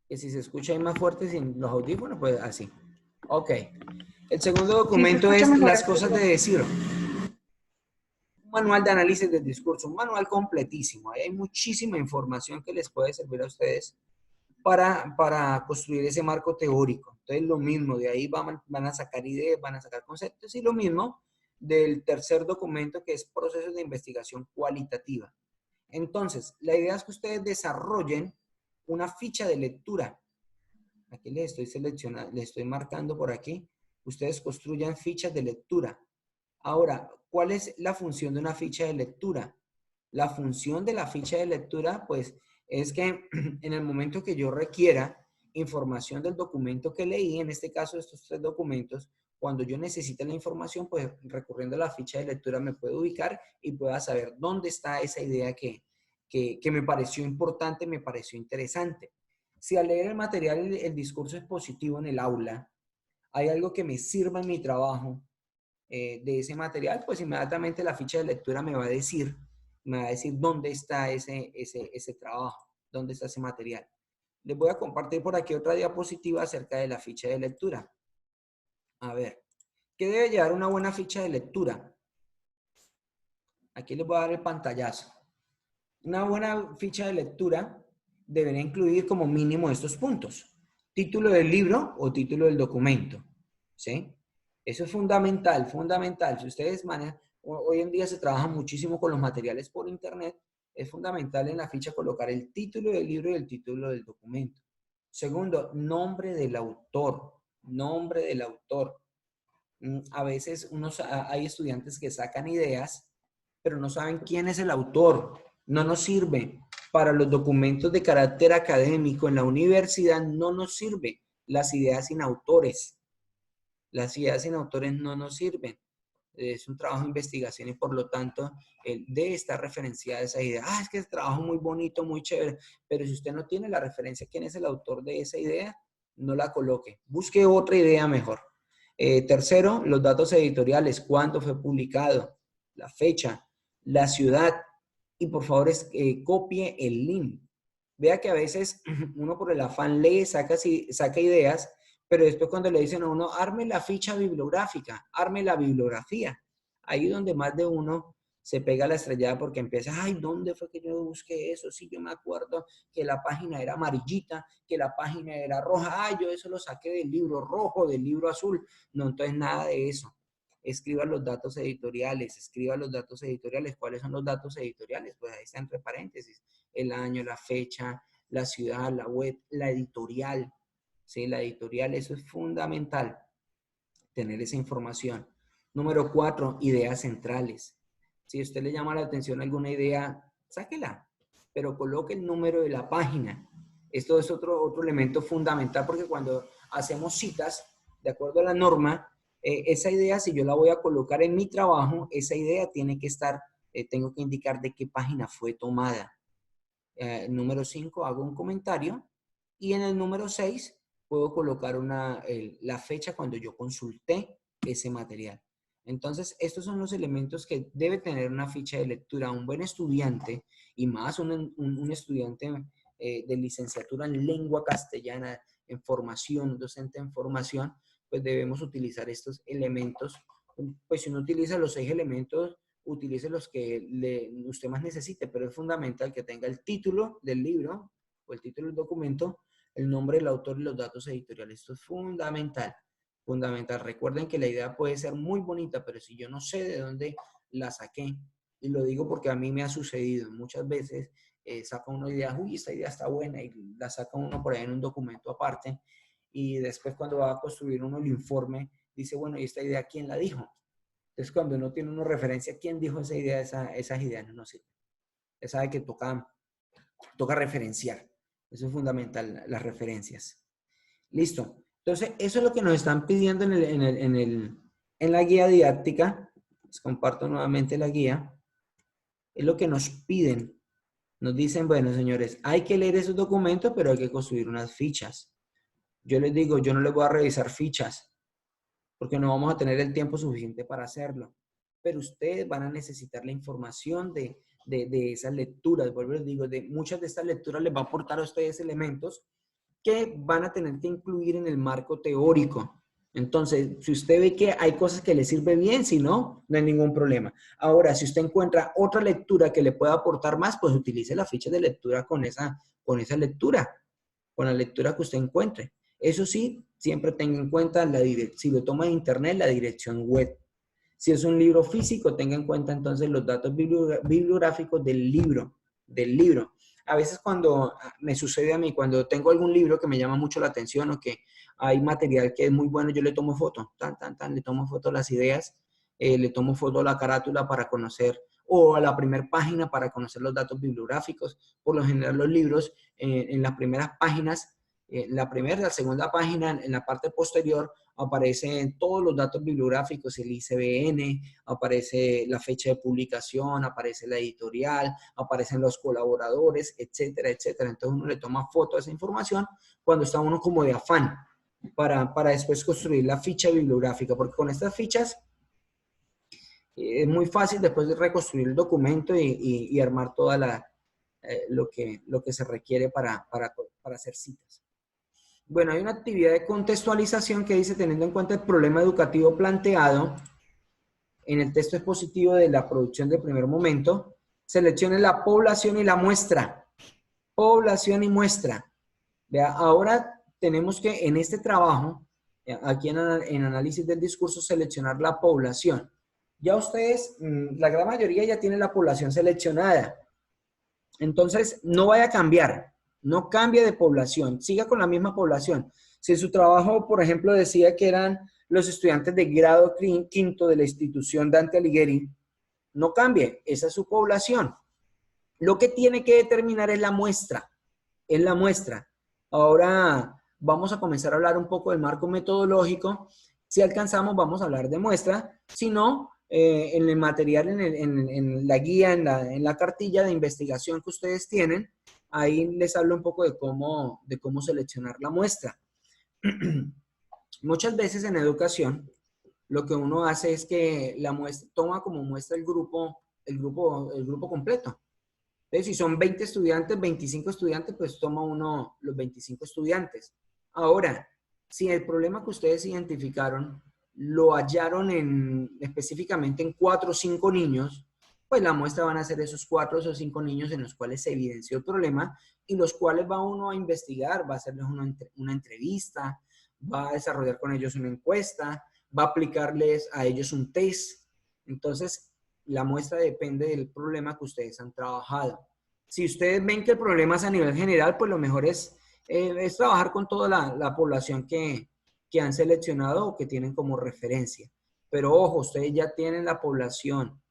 Que si se escucha ahí más fuerte sin los audífonos, pues así. Ok. El segundo documento es las cosas de decir. Un manual de análisis del discurso, un manual completísimo. Ahí hay muchísima información que les puede servir a ustedes para construir ese marco teórico. Entonces, lo mismo, de ahí van a sacar ideas, van a sacar conceptos, y lo mismo del tercer documento, que es procesos de investigación cualitativa. Entonces, la idea es que ustedes desarrollen una ficha de lectura. Aquí les estoy seleccionando, les estoy marcando por aquí. Ustedes construyan fichas de lectura. Ahora, ¿cuál es la función de una ficha de lectura? La función de la ficha de lectura, pues, es que en el momento que yo requiera información del documento que leí, en este caso estos 3 documentos, cuando yo necesite la información, pues recurriendo a la ficha de lectura me puedo ubicar y pueda saber dónde está esa idea que me pareció importante, me pareció interesante. Si al leer el material, el discurso expositivo en el aula, hay algo que me sirva en mi trabajo de ese material, pues inmediatamente la ficha de lectura me va a decir dónde está ese trabajo, dónde está ese material. Les voy a compartir por aquí otra diapositiva acerca de la ficha de lectura. A ver, ¿qué debe llevar una buena ficha de lectura? Aquí les voy a dar el pantallazo. Una buena ficha de lectura debería incluir como mínimo estos puntos. Título del libro o título del documento. ¿Sí? Eso es fundamental, fundamental. Si ustedes manejan, hoy en día se trabaja muchísimo con los materiales por internet, es fundamental en la ficha colocar el título del libro y el título del documento. Segundo, nombre del autor. Nombre del autor. A veces hay estudiantes que sacan ideas, pero no saben quién es el autor. No nos sirve. Para los documentos de carácter académico en la universidad no nos sirve las ideas sin autores. Las ideas sin autores no nos sirven. Es un trabajo de investigación y por lo tanto debe estar referenciada esa idea. Es que es trabajo muy bonito, muy chévere, pero si usted no tiene la referencia quién es el autor de esa idea, no la coloque. Busque otra idea mejor. Tercero, los datos editoriales, cuándo fue publicado, la fecha, la ciudad y por favor copie el link. Vea que a veces uno por el afán lee, saca ideas, pero después cuando le dicen a uno, arme la ficha bibliográfica, arme la bibliografía, ahí es donde más de uno se pega la estrellada porque empieza, ¿dónde fue que yo busqué eso? Sí, yo me acuerdo que la página era amarillita, que la página era roja, yo eso lo saqué del libro rojo, del libro azul. No, entonces nada de eso. Escriba los datos editoriales, ¿Cuáles son los datos editoriales? Pues ahí está entre paréntesis, el año, la fecha, la ciudad, la web, la editorial. ¿Sí? La editorial, eso es fundamental, tener esa información. Número 4, ideas centrales. Si a usted le llama la atención alguna idea, sáquela, pero coloque el número de la página. Esto es otro elemento fundamental porque cuando hacemos citas, de acuerdo a la norma, esa idea, si yo la voy a colocar en mi trabajo, esa idea tiene que estar, tengo que indicar de qué página fue tomada. Número 5, hago un comentario. Y en el número 6, puedo colocar la fecha cuando yo consulté ese material. Entonces, estos son los elementos que debe tener una ficha de lectura. Un buen estudiante, y más un estudiante de licenciatura en lengua castellana, en formación, docente en formación, pues debemos utilizar estos elementos. Pues si uno utiliza los 6 elementos, utilice los que usted más necesite, pero es fundamental que tenga el título del libro o el título del documento, el nombre del autor y los datos editoriales. Esto es fundamental, fundamental. Recuerden que la idea puede ser muy bonita, pero si yo no sé de dónde la saqué, y lo digo porque a mí me ha sucedido muchas veces, saca uno idea, esta idea está buena, y la saca uno por ahí en un documento aparte, y después cuando va a construir uno el informe, dice, bueno, ¿y esta idea quién la dijo? Entonces, cuando uno tiene una referencia, ¿quién dijo esa idea? Esas ideas no sirven. Ya sabe que toca toca referenciar. Eso es fundamental, las referencias. Listo. Entonces, eso es lo que nos están pidiendo en la guía didáctica. Les comparto nuevamente la guía. Es lo que nos piden. Nos dicen, bueno, señores, hay que leer esos documentos, pero hay que construir unas fichas. Yo les digo, yo no les voy a revisar fichas, porque no vamos a tener el tiempo suficiente para hacerlo. Pero ustedes van a necesitar la información de esas lecturas. Vuelvo les digo, de muchas de estas lecturas les va a aportar a ustedes elementos que van a tener que incluir en el marco teórico. Entonces, si usted ve que hay cosas que le sirve bien, si no, no hay ningún problema. Ahora, si usted encuentra otra lectura que le pueda aportar más, pues utilice la ficha de lectura con esa lectura, con la lectura que usted encuentre. Eso sí, siempre tenga en cuenta, si lo toma de internet, la dirección web. Si es un libro físico, tenga en cuenta entonces los datos bibliográficos del libro. A veces cuando me sucede a mí, cuando tengo algún libro que me llama mucho la atención o que hay material que es muy bueno, yo le tomo foto, le tomo foto a las ideas, le tomo foto a la carátula para conocer, o a la primera página para conocer los datos bibliográficos. Por lo general los libros, en las primeras páginas, la primera y la segunda página, en la parte posterior, aparecen todos los datos bibliográficos, el ISBN, aparece la fecha de publicación, aparece la editorial, aparecen los colaboradores, etcétera, etcétera. Entonces uno le toma foto a esa información cuando está uno como de afán para después construir la ficha bibliográfica, porque con estas fichas es muy fácil después de reconstruir el documento y armar toda lo que se requiere para hacer citas. Bueno, hay una actividad de contextualización que dice, teniendo en cuenta el problema educativo planteado en el texto expositivo de la producción de primer momento, seleccione la población y la muestra. Población y muestra. Vea, ahora tenemos que en este trabajo, aquí en análisis del discurso, seleccionar la población. Ya ustedes, la gran mayoría ya tienen la población seleccionada. Entonces, no vaya a cambiar. No cambie de población, siga con la misma población. Si su trabajo, por ejemplo, decía que eran los estudiantes de grado quinto de la institución Dante Alighieri, no cambie, esa es su población. Lo que tiene que determinar es la muestra, Ahora vamos a comenzar a hablar un poco del marco metodológico. Si alcanzamos, vamos a hablar de muestra. Si no, en el material, en la guía, en la cartilla de investigación que ustedes tienen, ahí les hablo un poco de cómo seleccionar la muestra. Muchas veces en educación, lo que uno hace es que la muestra toma como muestra el grupo completo. Entonces, si son 20 estudiantes, 25 estudiantes, pues toma uno los 25 estudiantes. Ahora, si el problema que ustedes identificaron lo hallaron específicamente en 4 o 5 niños, pues la muestra van a ser esos 4 o 5 niños en los cuales se evidenció el problema y los cuales va uno a investigar, va a hacerles una entrevista, va a desarrollar con ellos una encuesta, va a aplicarles a ellos un test. Entonces, la muestra depende del problema que ustedes han trabajado. Si ustedes ven que el problema es a nivel general, pues lo mejor es trabajar con toda la población que han seleccionado o que tienen como referencia. Pero ojo, ustedes ya tienen la población.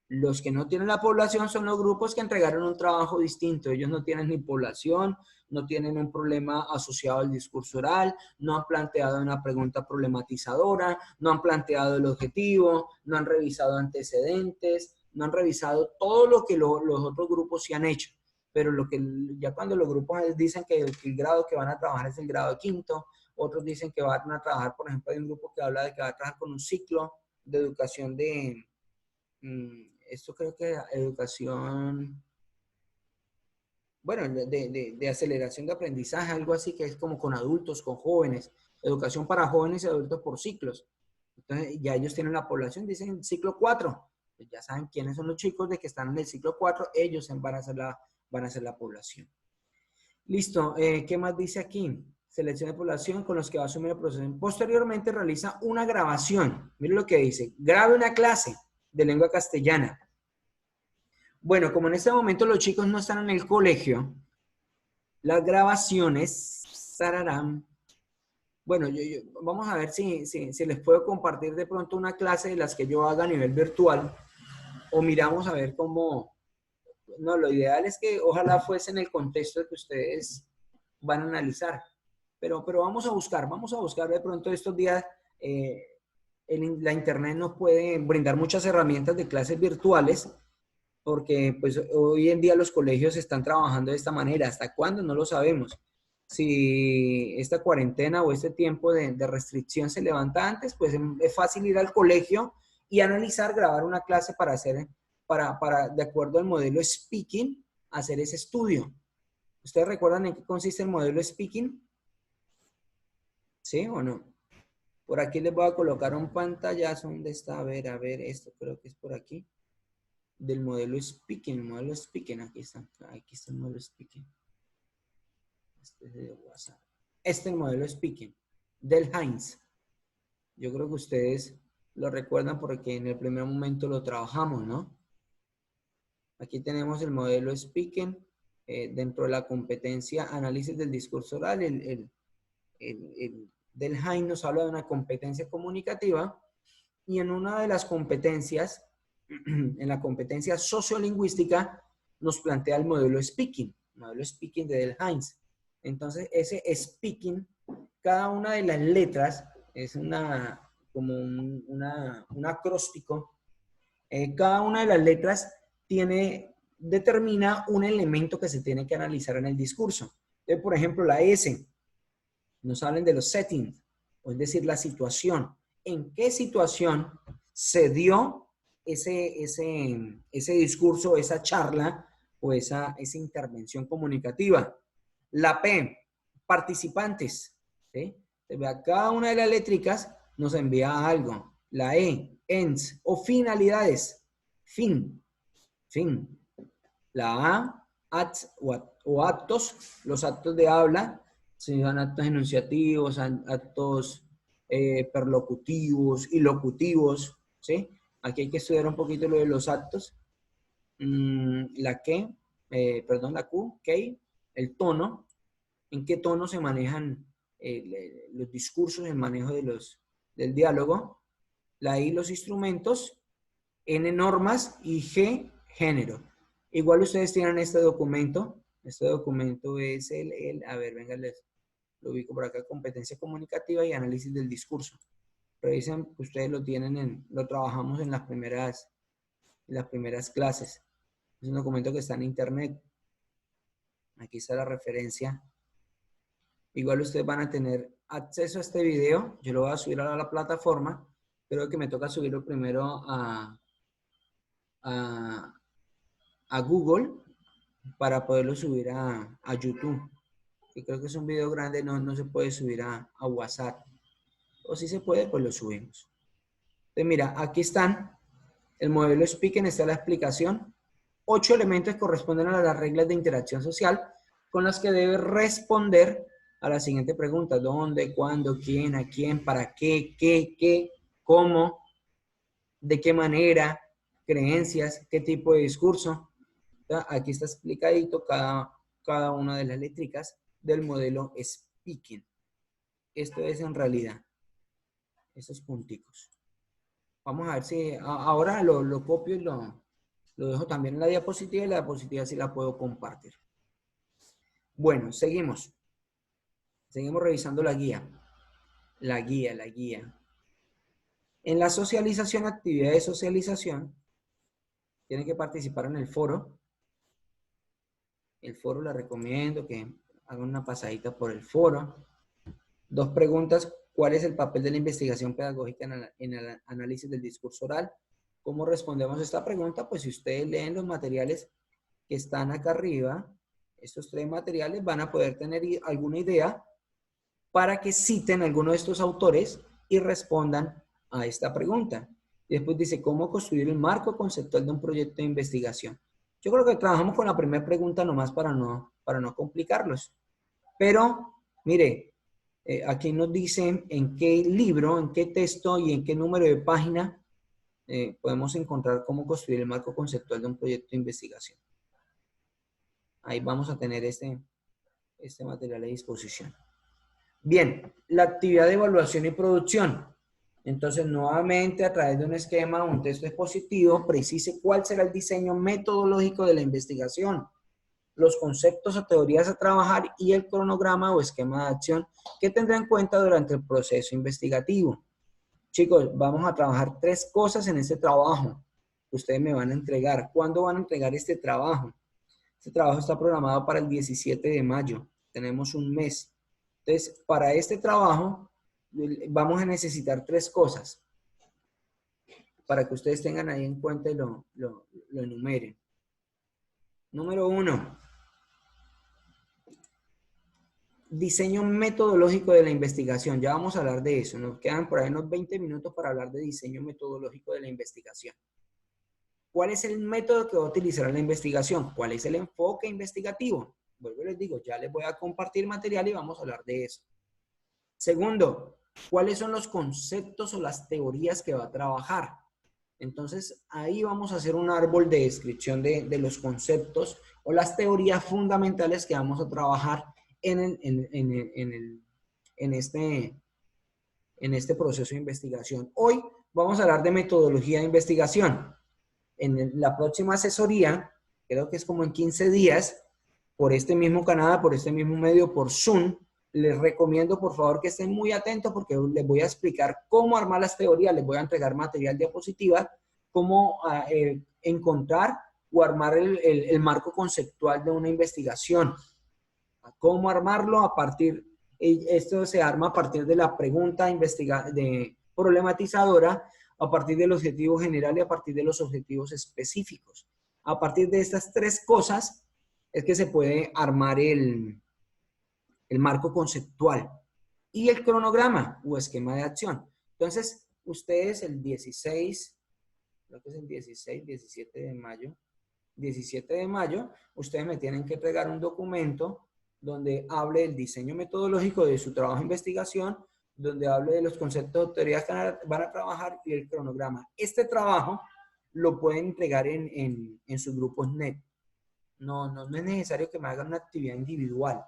Los que no tienen la población son los grupos que entregaron un trabajo distinto. Ellos no tienen ni población, no tienen un problema asociado al discurso oral, no han planteado una pregunta problematizadora, no han planteado el objetivo, no han revisado antecedentes, no han revisado todo lo que los otros grupos sí han hecho. Pero ya cuando los grupos dicen que el grado que van a trabajar es el grado quinto, otros dicen que van a trabajar, por ejemplo, hay un grupo que habla de que va a trabajar con un ciclo de educación esto creo que educación, bueno, de aceleración de aprendizaje, algo así que es como con adultos, con jóvenes, educación para jóvenes y adultos por ciclos. Entonces ya ellos tienen la población, dicen ciclo 4, pues ya saben quiénes son los chicos de que están en el ciclo 4, ellos van a ser la población. Listo, ¿qué más dice aquí? Selección de población con los que va a asumir el proceso. Posteriormente realiza una grabación. Mire lo que dice, grabe una clase de lengua castellana. Bueno, como en este momento los chicos no están en el colegio, las grabaciones, tararán. Bueno, vamos a ver si les puedo compartir de pronto una clase de las que yo haga a nivel virtual o miramos a ver cómo No, lo ideal es que ojalá fuese en el contexto que ustedes van a analizar. Pero vamos a buscar de pronto estos días. La internet nos puede brindar muchas herramientas de clases virtuales, porque pues hoy en día los colegios están trabajando de esta manera. ¿Hasta cuándo? No lo sabemos. Si esta cuarentena o este tiempo de restricción se levanta antes, pues es fácil ir al colegio y analizar, grabar una clase para hacer, de acuerdo al modelo Speaking, hacer ese estudio. ¿Ustedes recuerdan en qué consiste el modelo Speaking? ¿Sí o no? Por aquí les voy a colocar un pantallazo. ¿Dónde está? A ver, esto creo que es por aquí. Del modelo Speaking. El modelo Speaking, aquí está el modelo Speaking. Este es de WhatsApp. Este es el modelo Speaking del Heinz. Yo creo que ustedes lo recuerdan porque en el primer momento lo trabajamos, ¿no? Aquí tenemos el modelo Speaking. Dentro de la competencia análisis del discurso oral, del Heinz nos habla de una competencia comunicativa, y en una de las competencias, en la competencia sociolingüística, nos plantea el modelo Speaking de Del Heinz. Entonces, ese Speaking, cada una de las letras es como un acróstico. Cada una de las letras determina un elemento que se tiene que analizar en el discurso. Entonces, por ejemplo, la S nos hablan de los settings, es decir, la situación. ¿En qué situación se dio ese discurso, esa charla o esa intervención comunicativa? La P, participantes. ¿Sí? Cada una de las létricas nos envía algo. La E, ends o finalidades. Fin. La A, acts o actos, los actos de habla. Si son actos enunciativos, actos perlocutivos y locutivos, ¿sí? Aquí hay que estudiar un poquito lo de los actos. La Q, K, el tono. ¿En qué tono se manejan los discursos, el manejo del diálogo? La I, los instrumentos. N, normas. Y G, género. Igual ustedes tienen este documento. Este documento es a ver, venga, lo ubico por acá, competencia comunicativa y análisis del discurso. Revisen que ustedes lo tienen, lo trabajamos en las primeras clases. Es un documento que está en internet. Aquí está la referencia. Igual ustedes van a tener acceso a este video. Yo lo voy a subir a la plataforma. Creo que me toca subirlo primero a Google para poderlo subir a YouTube. Y creo que es un video grande, no se puede subir a WhatsApp. O si se puede, pues lo subimos. Entonces, mira, aquí están. El modelo Speaking, está la explicación. 8 elementos corresponden a las reglas de interacción social con las que debe responder a la siguiente pregunta. ¿Dónde, cuándo, quién, a quién, para qué, cómo, de qué manera, creencias, qué tipo de discurso? Aquí está explicadito cada una de las létricas del modelo Speaking. Esto es en realidad esos punticos. Vamos a ver si ahora lo copio y lo dejo también en la diapositiva, y la diapositiva sí la puedo compartir. Bueno, seguimos. Seguimos revisando la guía. La guía. En la socialización, actividad de socialización, tiene que participar en el foro. El foro la recomiendo que hagan una pasadita por el foro. 2 preguntas. ¿Cuál es el papel de la investigación pedagógica en el análisis del discurso oral? ¿Cómo respondemos a esta pregunta? Pues si ustedes leen los materiales que están acá arriba, estos 3 materiales, van a poder tener alguna idea para que citen a alguno de estos autores y respondan a esta pregunta. Y después dice, ¿cómo construir el marco conceptual de un proyecto de investigación? Yo creo que trabajamos con la primera pregunta nomás para no complicarlos. Pero, mire, aquí nos dicen en qué libro, en qué texto y en qué número de página podemos encontrar cómo construir el marco conceptual de un proyecto de investigación. Ahí vamos a tener este material a disposición. Bien, la actividad de evaluación y producción. Entonces, nuevamente, a través de un esquema o un texto expositivo, precise cuál será el diseño metodológico de la investigación, los conceptos o teorías a trabajar y el cronograma o esquema de acción que tendrá en cuenta durante el proceso investigativo. Chicos, vamos a trabajar 3 cosas en este trabajo. Ustedes me van a entregar. ¿Cuándo van a entregar este trabajo? Este trabajo está programado para el 17 de mayo. Tenemos un mes. Entonces, para este trabajo vamos a necesitar 3 cosas para que ustedes tengan ahí en cuenta y lo enumeren. Número 1, diseño metodológico de la investigación. Ya vamos a hablar de eso. Nos quedan por ahí unos 20 minutos para hablar de diseño metodológico de la investigación. ¿Cuál es el método que va a utilizar en la investigación? ¿Cuál es el enfoque investigativo? Vuelvo y les digo, ya les voy a compartir material y vamos a hablar de eso. Segundo, ¿cuáles son los conceptos o las teorías que va a trabajar? Entonces, ahí vamos a hacer un árbol de descripción de los conceptos o las teorías fundamentales que vamos a trabajar en este proceso de investigación. Hoy vamos a hablar de metodología de investigación. En la próxima asesoría, creo que es como en 15 días, por este mismo canal, por este mismo medio, por Zoom, les recomiendo por favor que estén muy atentos porque les voy a explicar cómo armar las teorías, les voy a entregar material diapositiva, cómo encontrar o armar el marco conceptual de una investigación, cómo armarlo a partir, esto se arma a partir de la pregunta problematizadora, a partir del objetivo general y a partir de los objetivos específicos. A partir de estas 3 cosas es que se puede armar el marco conceptual y el cronograma o esquema de acción. Entonces, ustedes el 16, creo que es el 16, 17 de mayo, ustedes me tienen que entregar un documento donde hable del diseño metodológico de su trabajo de investigación, donde hable de los conceptos de teorías que van a trabajar y el cronograma. Este trabajo lo pueden entregar en sus grupos NET. No es necesario que me hagan una actividad individual.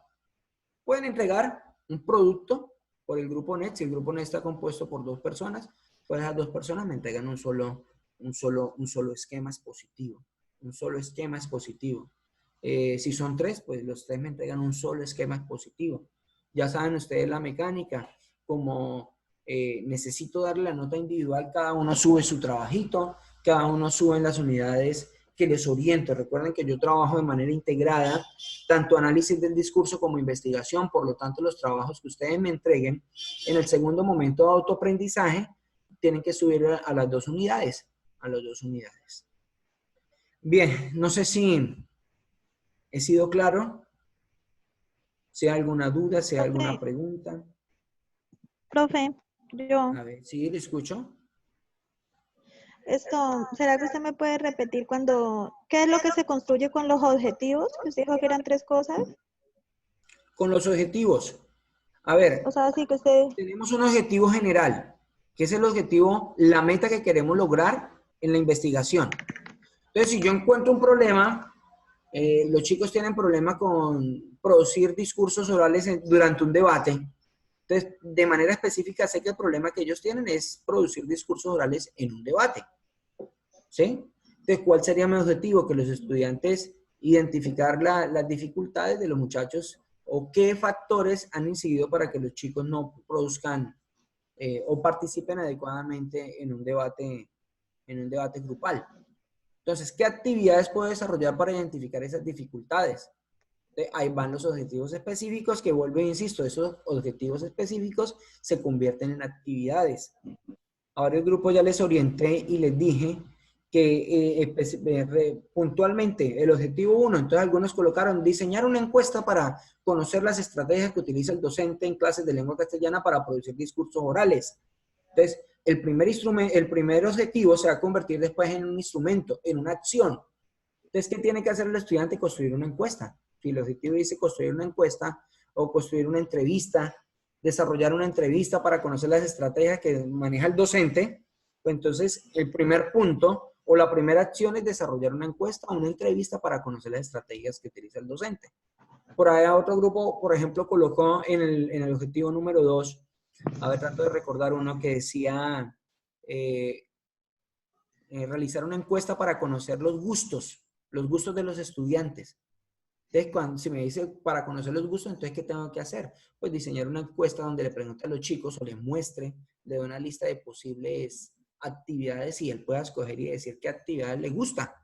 Pueden entregar un producto por el grupo NET. Si el grupo NET está compuesto por 2 personas, pues las 2 personas me entregan un solo esquema expositivo. Un solo esquema expositivo. Si son 3, pues los 3 me entregan un solo esquema expositivo. Ya saben ustedes la mecánica. Como necesito darle la nota individual, cada uno sube su trabajito, cada uno sube en las unidades que les oriento. Recuerden que yo trabajo de manera integrada, tanto análisis del discurso como investigación, por lo tanto los trabajos que ustedes me entreguen en el segundo momento de autoaprendizaje tienen que subir a las 2 unidades, Bien, no sé si he sido claro, si hay alguna duda, si hay alguna pregunta. Profe, yo. A ver, sí, le escucho. ¿Será que usted me puede repetir qué es lo que se construye con los objetivos? Que usted dijo que eran 3 cosas. Con los objetivos. A ver, O sea, sí que usted... tenemos un objetivo general, que es el objetivo, la meta que queremos lograr en la investigación. Entonces, si yo encuentro un problema, los chicos tienen problema con producir discursos orales durante un debate. Entonces, de manera específica, sé que el problema que ellos tienen es producir discursos orales en un debate. ¿Sí? Entonces, ¿cuál sería mi objetivo? Que los estudiantes identificar las dificultades de los muchachos o qué factores han incidido para que los chicos no produzcan o participen adecuadamente en un debate grupal. Entonces, ¿qué actividades puedo desarrollar para identificar esas dificultades? Ahí van los objetivos específicos que vuelvo e insisto, esos objetivos específicos se convierten en actividades. Ahora el grupo ya les orienté y les dije que puntualmente el objetivo 1, entonces algunos colocaron diseñar una encuesta para conocer las estrategias que utiliza el docente en clases de lengua castellana para producir discursos orales. Entonces, el primer objetivo se va a convertir después en un instrumento, en una acción. Entonces, ¿qué tiene que hacer el estudiante? Construir una encuesta. Si el objetivo dice construir una encuesta o construir una entrevista, desarrollar una entrevista para conocer las estrategias que maneja el docente, pues entonces el primer punto o la primera acción es desarrollar una encuesta o una entrevista para conocer las estrategias que utiliza el docente. Por ahí otro grupo, por ejemplo, colocó en el objetivo número 2 A ver, trato de recordar uno que decía realizar una encuesta para conocer los gustos de los estudiantes. Entonces, si me dice para conocer los gustos, entonces, ¿qué tengo que hacer? Pues diseñar una encuesta donde le pregunte a los chicos o les muestre, le doy una lista de posibles actividades y él pueda escoger y decir qué actividad le gusta,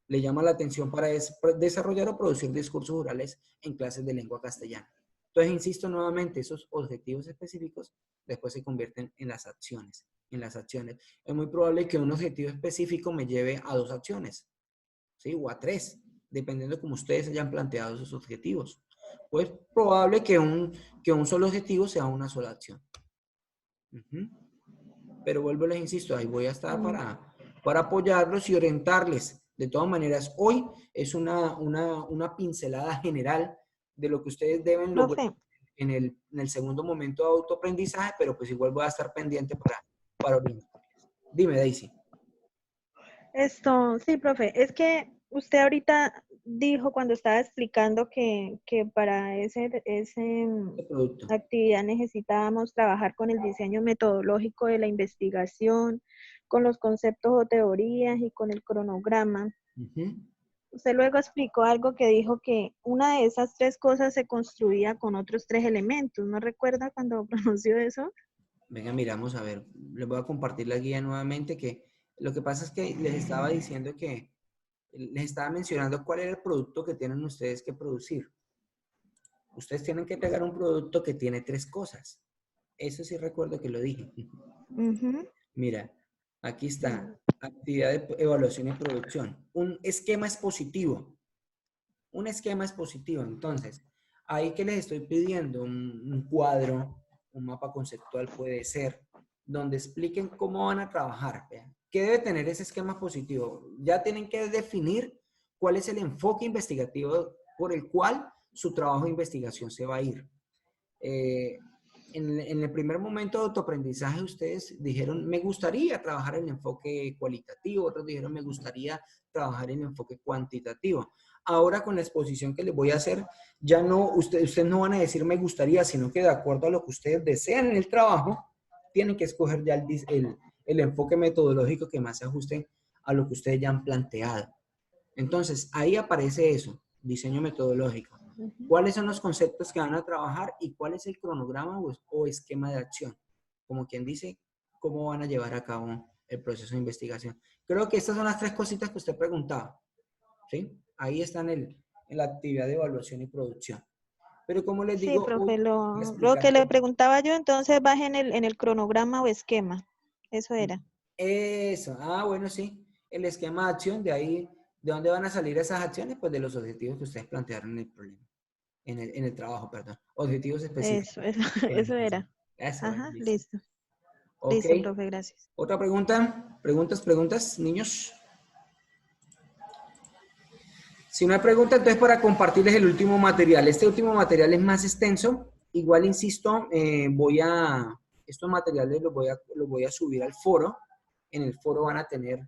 le llama la atención para desarrollar o producir discursos orales en clases de lengua castellana. Entonces, insisto nuevamente, esos objetivos específicos después se convierten en las acciones. Es muy probable que un objetivo específico me lleve a 2 acciones, ¿sí? O a 3, dependiendo de cómo ustedes hayan planteado esos objetivos. Pues probable que un solo objetivo sea una sola acción. Pero vuelvo, les insisto, ahí voy a estar para apoyarlos y orientarles. De todas maneras, hoy es una pincelada general de lo que ustedes deben lograr en el segundo momento de autoaprendizaje, pero pues igual voy a estar pendiente para orientarles. Dime, Daisy. Sí, profe, es que usted ahorita dijo cuando estaba explicando que para ese actividad necesitábamos trabajar con el diseño metodológico de la investigación, con los conceptos o teorías y con el cronograma. Usted luego explicó algo que dijo que una de esas 3 cosas se construía con otros 3 elementos. ¿No recuerda cuando pronunció eso? Venga, miramos, a ver, les voy a compartir la guía nuevamente, que lo que pasa es que les estaba diciendo que, les estaba mencionando cuál era el producto que tienen ustedes que producir. Ustedes tienen que pegar un producto que tiene 3 cosas. Eso sí recuerdo que lo dije. Mira, aquí está, actividad de evaluación y producción. Un esquema expositivo. Entonces, ahí que les estoy pidiendo un cuadro, un mapa conceptual puede ser, donde expliquen cómo van a trabajar. ¿Vean? ¿Qué debe tener ese esquema expositivo? Ya tienen que definir cuál es el enfoque investigativo por el cual su trabajo de investigación se va a ir. En el primer momento de autoaprendizaje ustedes dijeron, me gustaría trabajar en el enfoque cualitativo, otros dijeron, me gustaría trabajar en el enfoque cuantitativo. Ahora con la exposición que les voy a hacer, ya no, ustedes no van a decir me gustaría, sino que de acuerdo a lo que ustedes desean en el trabajo, tienen que escoger ya el enfoque metodológico que más se ajuste a lo que ustedes ya han planteado. Entonces, ahí aparece eso, diseño metodológico. ¿Cuáles son los conceptos que van a trabajar y cuál es el cronograma o esquema de acción? Como quien dice, cómo van a llevar a cabo el proceso de investigación. Creo que estas son las 3 cositas que usted preguntaba, ¿sí? Ahí están en la actividad de evaluación y producción. Pero como les digo... Sí, profe, lo que le preguntaba yo, entonces va en el cronograma o esquema. Eso era. Eso, bueno, sí. El esquema de acción, de ahí, ¿de dónde van a salir esas acciones? Pues de los objetivos que ustedes plantearon en el problema. En el trabajo, perdón. Objetivos específicos. Eso era. Eso, Ajá, bueno, listo. Ok. Listo, profe, gracias. ¿Otra pregunta? ¿Preguntas, niños? Si no hay pregunta, entonces para compartirles el último material. Este último material es más extenso. Igual, insisto, estos materiales los voy a subir al foro. En el foro van a tener,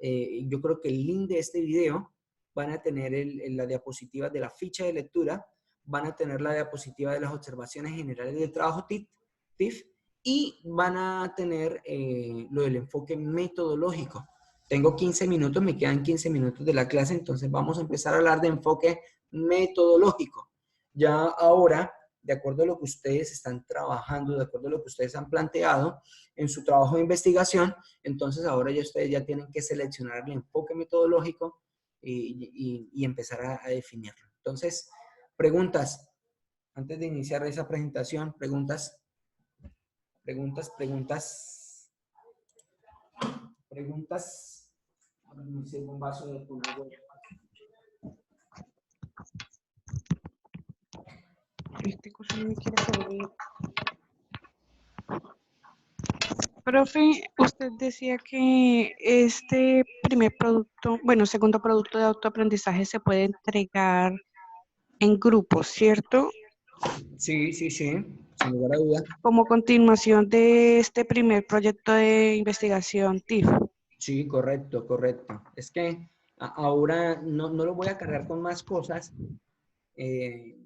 yo creo que el link de este video, van a tener las diapositivas de la ficha de lectura, van a tener la diapositiva de las observaciones generales del trabajo TIF y van a tener lo del enfoque metodológico. Tengo 15 minutos, me quedan 15 minutos de la clase, entonces vamos a empezar a hablar de enfoque metodológico. Ya ahora, de acuerdo a lo que ustedes están trabajando, de acuerdo a lo que ustedes han planteado en su trabajo de investigación, entonces ahora ya ustedes ya tienen que seleccionar el enfoque metodológico y empezar a definirlo. Entonces, preguntas. Antes de iniciar esa presentación, preguntas. Un vaso de con agua. Este curso no me quiere servir. Profe, usted decía que este segundo producto de autoaprendizaje se puede entregar en grupos, ¿cierto? Sí, sin lugar a duda. Como continuación de este primer proyecto de investigación TIF. Sí, correcto. Es que ahora no lo voy a cargar con más cosas que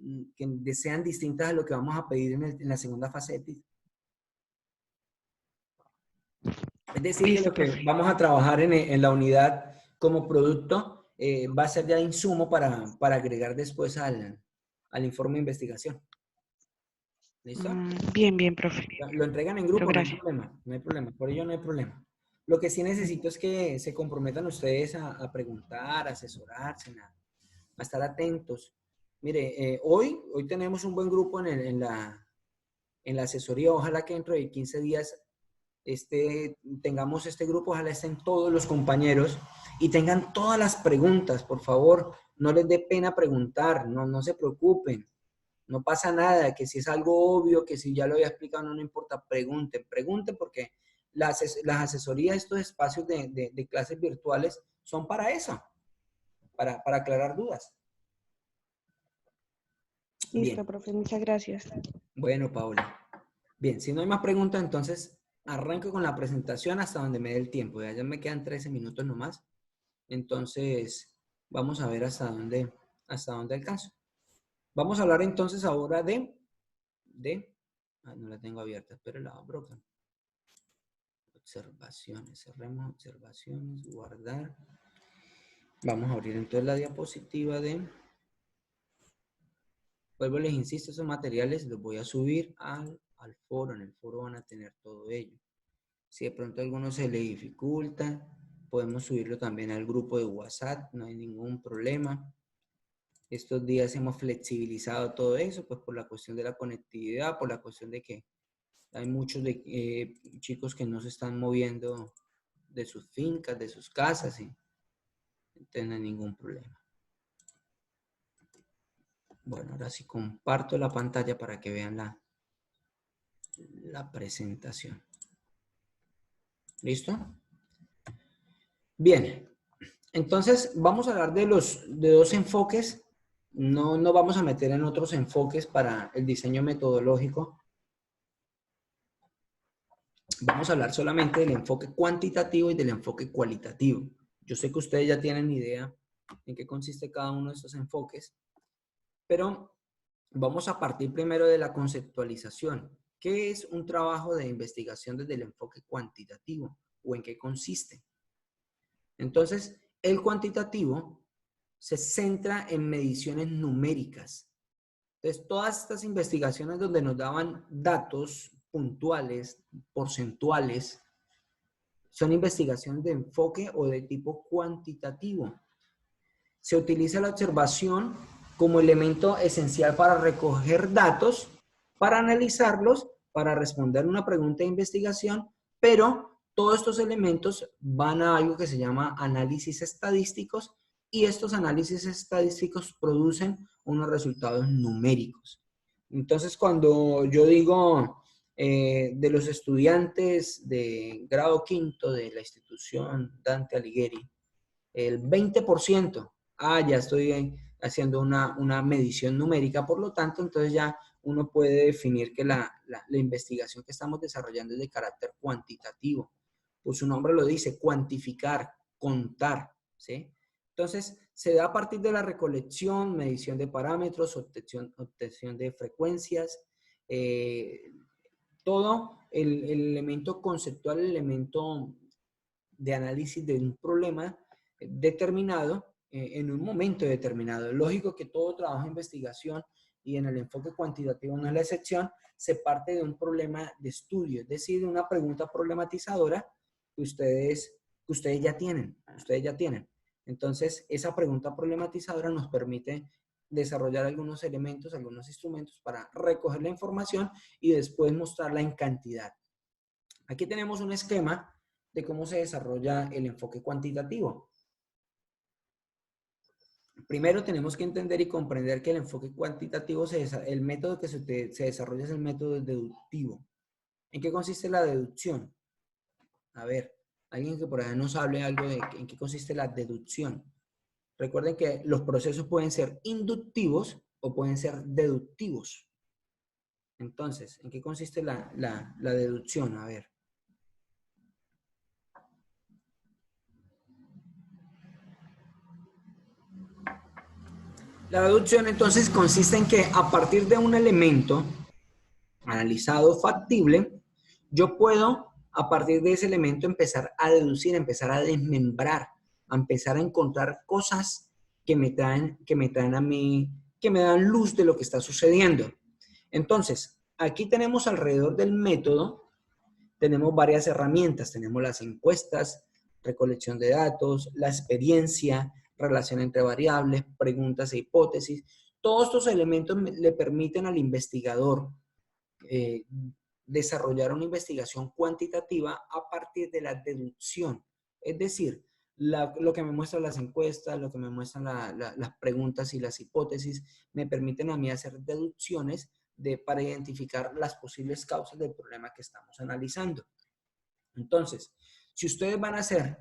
sean distintas a lo que vamos a pedir en la segunda fase de TIF. Es decir, que Listo, lo que profe. vamos a trabajar en la unidad como producto va a ser ya insumo para agregar después al informe de investigación. ¿Listo? Bien, bien, profe. Lo entregan en Pero grupo, no hay gracias. problema, no hay problema, por ello no hay problema. Lo que sí necesito es que se comprometan ustedes a preguntar, a asesorarse, a estar atentos. Mire, hoy tenemos un buen grupo en la asesoría, ojalá que dentro de 15 días tengamos este grupo, ojalá estén todos los compañeros y tengan todas las preguntas, por favor, no les dé pena preguntar, no se preocupen. No pasa nada, que si es algo obvio, que si ya lo había explicado, no importa, pregunten porque las asesorías, estos espacios de clases virtuales son para eso, para aclarar dudas. Listo, Bien, profe. Muchas gracias. bueno, Paula. Bien, si no hay más preguntas, entonces arranco con la presentación hasta donde me dé el tiempo. Ya me quedan 13 minutos nomás. Entonces, vamos a ver hasta dónde alcanzo. Vamos a hablar entonces ahora no la tengo abierta, pero la abro. Observaciones, cerremos observaciones, guardar. Vamos a abrir entonces la diapositiva vuelvo, les insisto, esos materiales los voy a subir al foro. En el foro van a tener todo ello. Si de pronto a alguno se le dificulta, podemos subirlo también al grupo de WhatsApp, no hay ningún problema. Estos días hemos flexibilizado todo eso, pues por la cuestión de la conectividad, por la cuestión de que hay muchos chicos que no se están moviendo de sus fincas, de sus casas, y entonces no hay ningún problema. Bueno, ahora sí comparto la pantalla para que vean la presentación. ¿Listo? Bien, entonces vamos a hablar de dos enfoques. No vamos a meter en otros enfoques para el diseño metodológico. Vamos a hablar solamente del enfoque cuantitativo y del enfoque cualitativo. Yo sé que ustedes ya tienen idea en qué consiste cada uno de estos enfoques, pero vamos a partir primero de la conceptualización. ¿Qué es un trabajo de investigación desde el enfoque cuantitativo o en qué consiste? Entonces, el cuantitativo se centra en mediciones numéricas. Entonces, todas estas investigaciones donde nos daban datos puntuales, porcentuales, son investigaciones de enfoque o de tipo cuantitativo. Se utiliza la observación como elemento esencial para recoger datos, para analizarlos, para responder una pregunta de investigación, pero todos estos elementos van a algo que se llama análisis estadísticos y estos análisis estadísticos producen unos resultados numéricos. Entonces, cuando yo digo de los estudiantes de grado quinto de la institución Dante Alighieri, el 20%, ya estoy haciendo una medición numérica, por lo tanto, entonces ya uno puede definir que la investigación que estamos desarrollando es de carácter cuantitativo. Pues su nombre lo dice, cuantificar, contar, ¿sí? Entonces, se da a partir de la recolección, medición de parámetros, obtención de frecuencias, todo el elemento conceptual, el elemento de análisis de un problema determinado en un momento determinado. Lógico que todo trabajo de investigación y en el enfoque cuantitativo no es la excepción, se parte de un problema de estudio, es decir, de una pregunta problematizadora que ustedes ya tienen. Entonces, esa pregunta problematizadora nos permite desarrollar algunos elementos, algunos instrumentos para recoger la información y después mostrarla en cantidad. Aquí tenemos un esquema de cómo se desarrolla el enfoque cuantitativo. Primero tenemos que entender y comprender que el enfoque cuantitativo, el método que se desarrolla es el método deductivo. ¿En qué consiste la deducción? A ver, alguien que por ahí nos hable algo de en qué consiste la deducción. Recuerden que los procesos pueden ser inductivos o pueden ser deductivos. Entonces, ¿en qué consiste la deducción? A ver. La deducción entonces consiste en que a partir de un elemento analizado factible, yo puedo a partir de ese elemento empezar a deducir, empezar a desmembrar, a empezar a encontrar cosas que me traen a mí, que me dan luz de lo que está sucediendo. Entonces, aquí tenemos alrededor del método, tenemos varias herramientas, tenemos las encuestas, recolección de datos, la experiencia, relación entre variables, preguntas e hipótesis. Todos estos elementos le permiten al investigador desarrollar una investigación cuantitativa a partir de la deducción. Es decir, lo que me muestran las encuestas, lo que me muestran las preguntas y las hipótesis, me permiten a mí hacer deducciones para identificar las posibles causas del problema que estamos analizando. Entonces, si ustedes van a hacer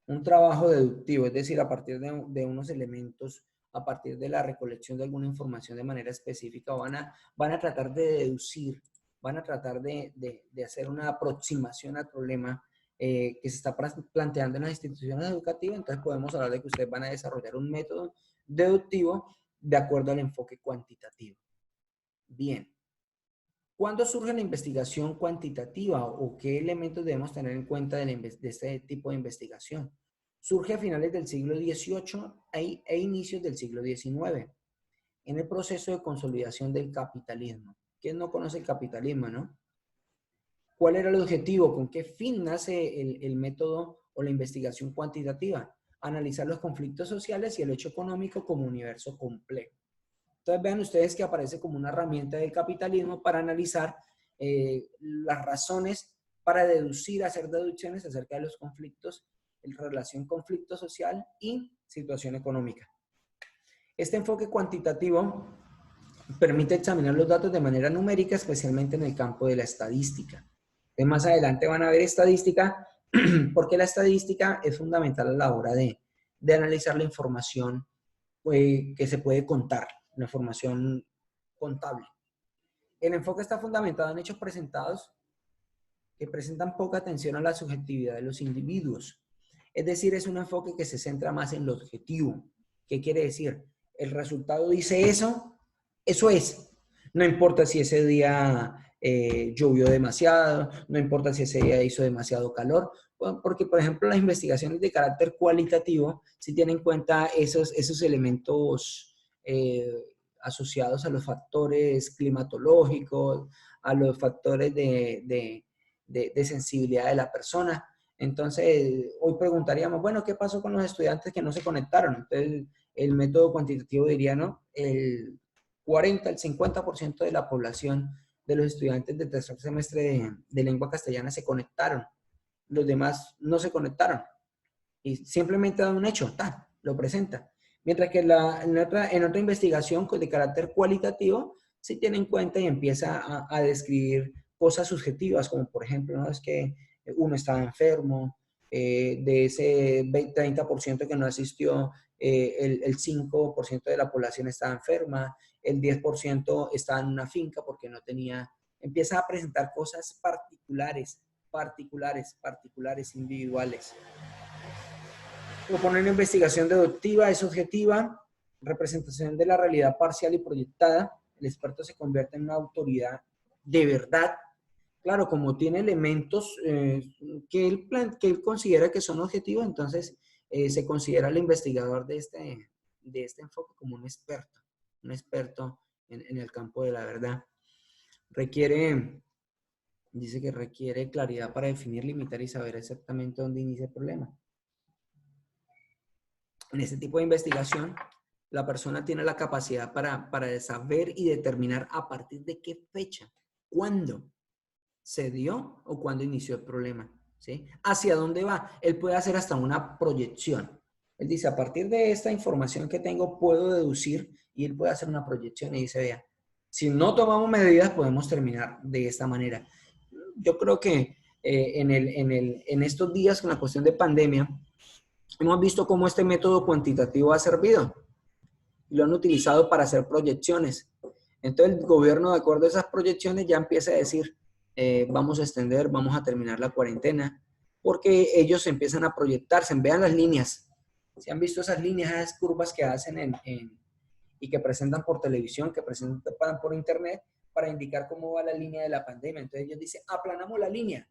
un trabajo deductivo, es decir, a partir de unos elementos, a partir de la recolección de alguna información de manera específica, van a tratar de deducir, van a tratar de hacer una aproximación al problema que se está planteando en las instituciones educativas. Entonces podemos hablar de que ustedes van a desarrollar un método deductivo de acuerdo al enfoque cuantitativo. Bien. ¿Cuándo surge la investigación cuantitativa o qué elementos debemos tener en cuenta de este tipo de investigación? Surge a finales del siglo XVIII e inicios del siglo XIX, en el proceso de consolidación del capitalismo. ¿Quién no conoce el capitalismo, no? ¿Cuál era el objetivo? ¿Con qué fin nace el método o la investigación cuantitativa? Analizar los conflictos sociales y el hecho económico como universo complejo. Entonces vean ustedes que aparece como una herramienta del capitalismo para analizar las razones, para deducir, hacer deducciones acerca de los conflictos, en relación conflicto social y situación económica. Este enfoque cuantitativo permite examinar los datos de manera numérica, especialmente en el campo de la estadística. Entonces, más adelante van a ver estadística, porque la estadística es fundamental a la hora de analizar la información que se puede contar, la información contable. El enfoque está fundamentado en hechos presentados que presentan poca atención a la subjetividad de los individuos. Es decir, es un enfoque que se centra más en lo objetivo. ¿Qué quiere decir? El resultado dice eso, eso es. No importa si ese día llovió demasiado, no importa si ese día hizo demasiado calor, porque, por ejemplo, las investigaciones de carácter cualitativo sí tienen en cuenta esos elementos asociados a los factores climatológicos, a los factores de sensibilidad de la persona. Entonces, hoy preguntaríamos, bueno, ¿qué pasó con los estudiantes que no se conectaron? Entonces, el método cuantitativo diría, ¿no? El 40, el 50% de la población de los estudiantes del tercer semestre de lengua castellana se conectaron. Los demás no se conectaron. Y simplemente da un hecho, lo presenta. Mientras que en otra investigación de carácter cualitativo, se tiene en cuenta y empieza a describir cosas subjetivas, como por ejemplo, ¿no? Es que uno estaba enfermo, de ese 30% que no asistió, el 5% de la población estaba enferma, el 10% estaba en una finca porque no tenía, empieza a presentar cosas particulares, individuales. Propone una investigación deductiva, es objetiva, representación de la realidad parcial y proyectada. El experto se convierte en una autoridad de verdad. Claro, como tiene elementos que él considera que son objetivos, entonces se considera el investigador de este enfoque como un experto en el campo de la verdad. Dice que requiere claridad para definir, limitar y saber exactamente dónde inicia el problema. En este tipo de investigación, la persona tiene la capacidad para saber y determinar a partir de qué fecha, cuándo se dio o cuándo inició el problema, ¿sí? Hacia dónde va. Él puede hacer hasta una proyección. Él dice, a partir de esta información que tengo, puedo deducir, y él puede hacer una proyección y dice, vea, si no tomamos medidas, podemos terminar de esta manera. Yo creo que en estos días, con la cuestión de pandemia, hemos visto cómo este método cuantitativo ha servido. Lo han utilizado para hacer proyecciones. Entonces el gobierno, de acuerdo a esas proyecciones, ya empieza a decir, vamos a extender, vamos a terminar la cuarentena, porque ellos empiezan a proyectarse. Vean las líneas. Si han visto esas líneas, esas curvas que hacen y que presentan por televisión, que presentan por internet, para indicar cómo va la línea de la pandemia. Entonces ellos dicen, aplanamos la línea.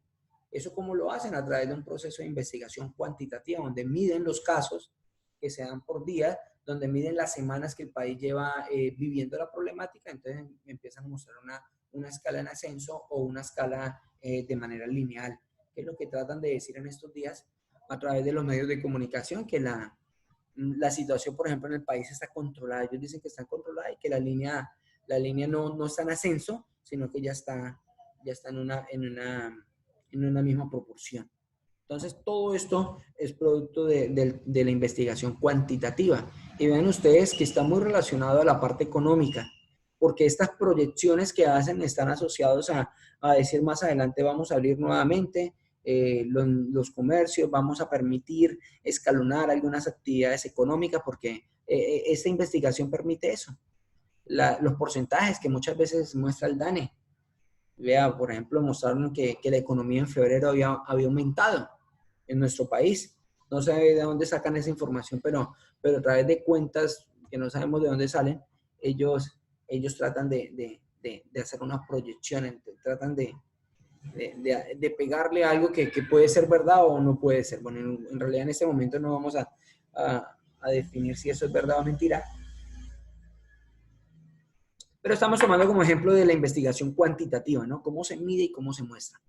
¿Eso cómo lo hacen? A través de un proceso de investigación cuantitativa, donde miden los casos que se dan por día, donde miden las semanas que el país lleva viviendo la problemática, entonces empiezan a mostrar una escala en ascenso o una escala de manera lineal, que es lo que tratan de decir en estos días a través de los medios de comunicación, que la situación, por ejemplo, en el país está controlada. Ellos dicen que está controlada y que la línea no está en ascenso, sino que ya está en una misma proporción. Entonces, todo esto es producto de la investigación cuantitativa. Y vean ustedes que está muy relacionado a la parte económica, porque estas proyecciones que hacen están asociados a decir más adelante vamos a abrir nuevamente los comercios, vamos a permitir escalonar algunas actividades económicas, porque esta investigación permite eso. Los porcentajes que muchas veces muestra el DANE. Vea, por ejemplo, mostraron que la economía en febrero había aumentado en nuestro país. No sé de dónde sacan esa información, pero a través de cuentas que no sabemos de dónde salen, ellos tratan de hacer una proyección, tratan de pegarle algo que puede ser verdad o no puede ser. Bueno, en realidad en este momento no vamos a definir si eso es verdad o mentira, pero estamos tomando como ejemplo de la investigación cuantitativa, ¿no? Cómo se mide y cómo se muestra.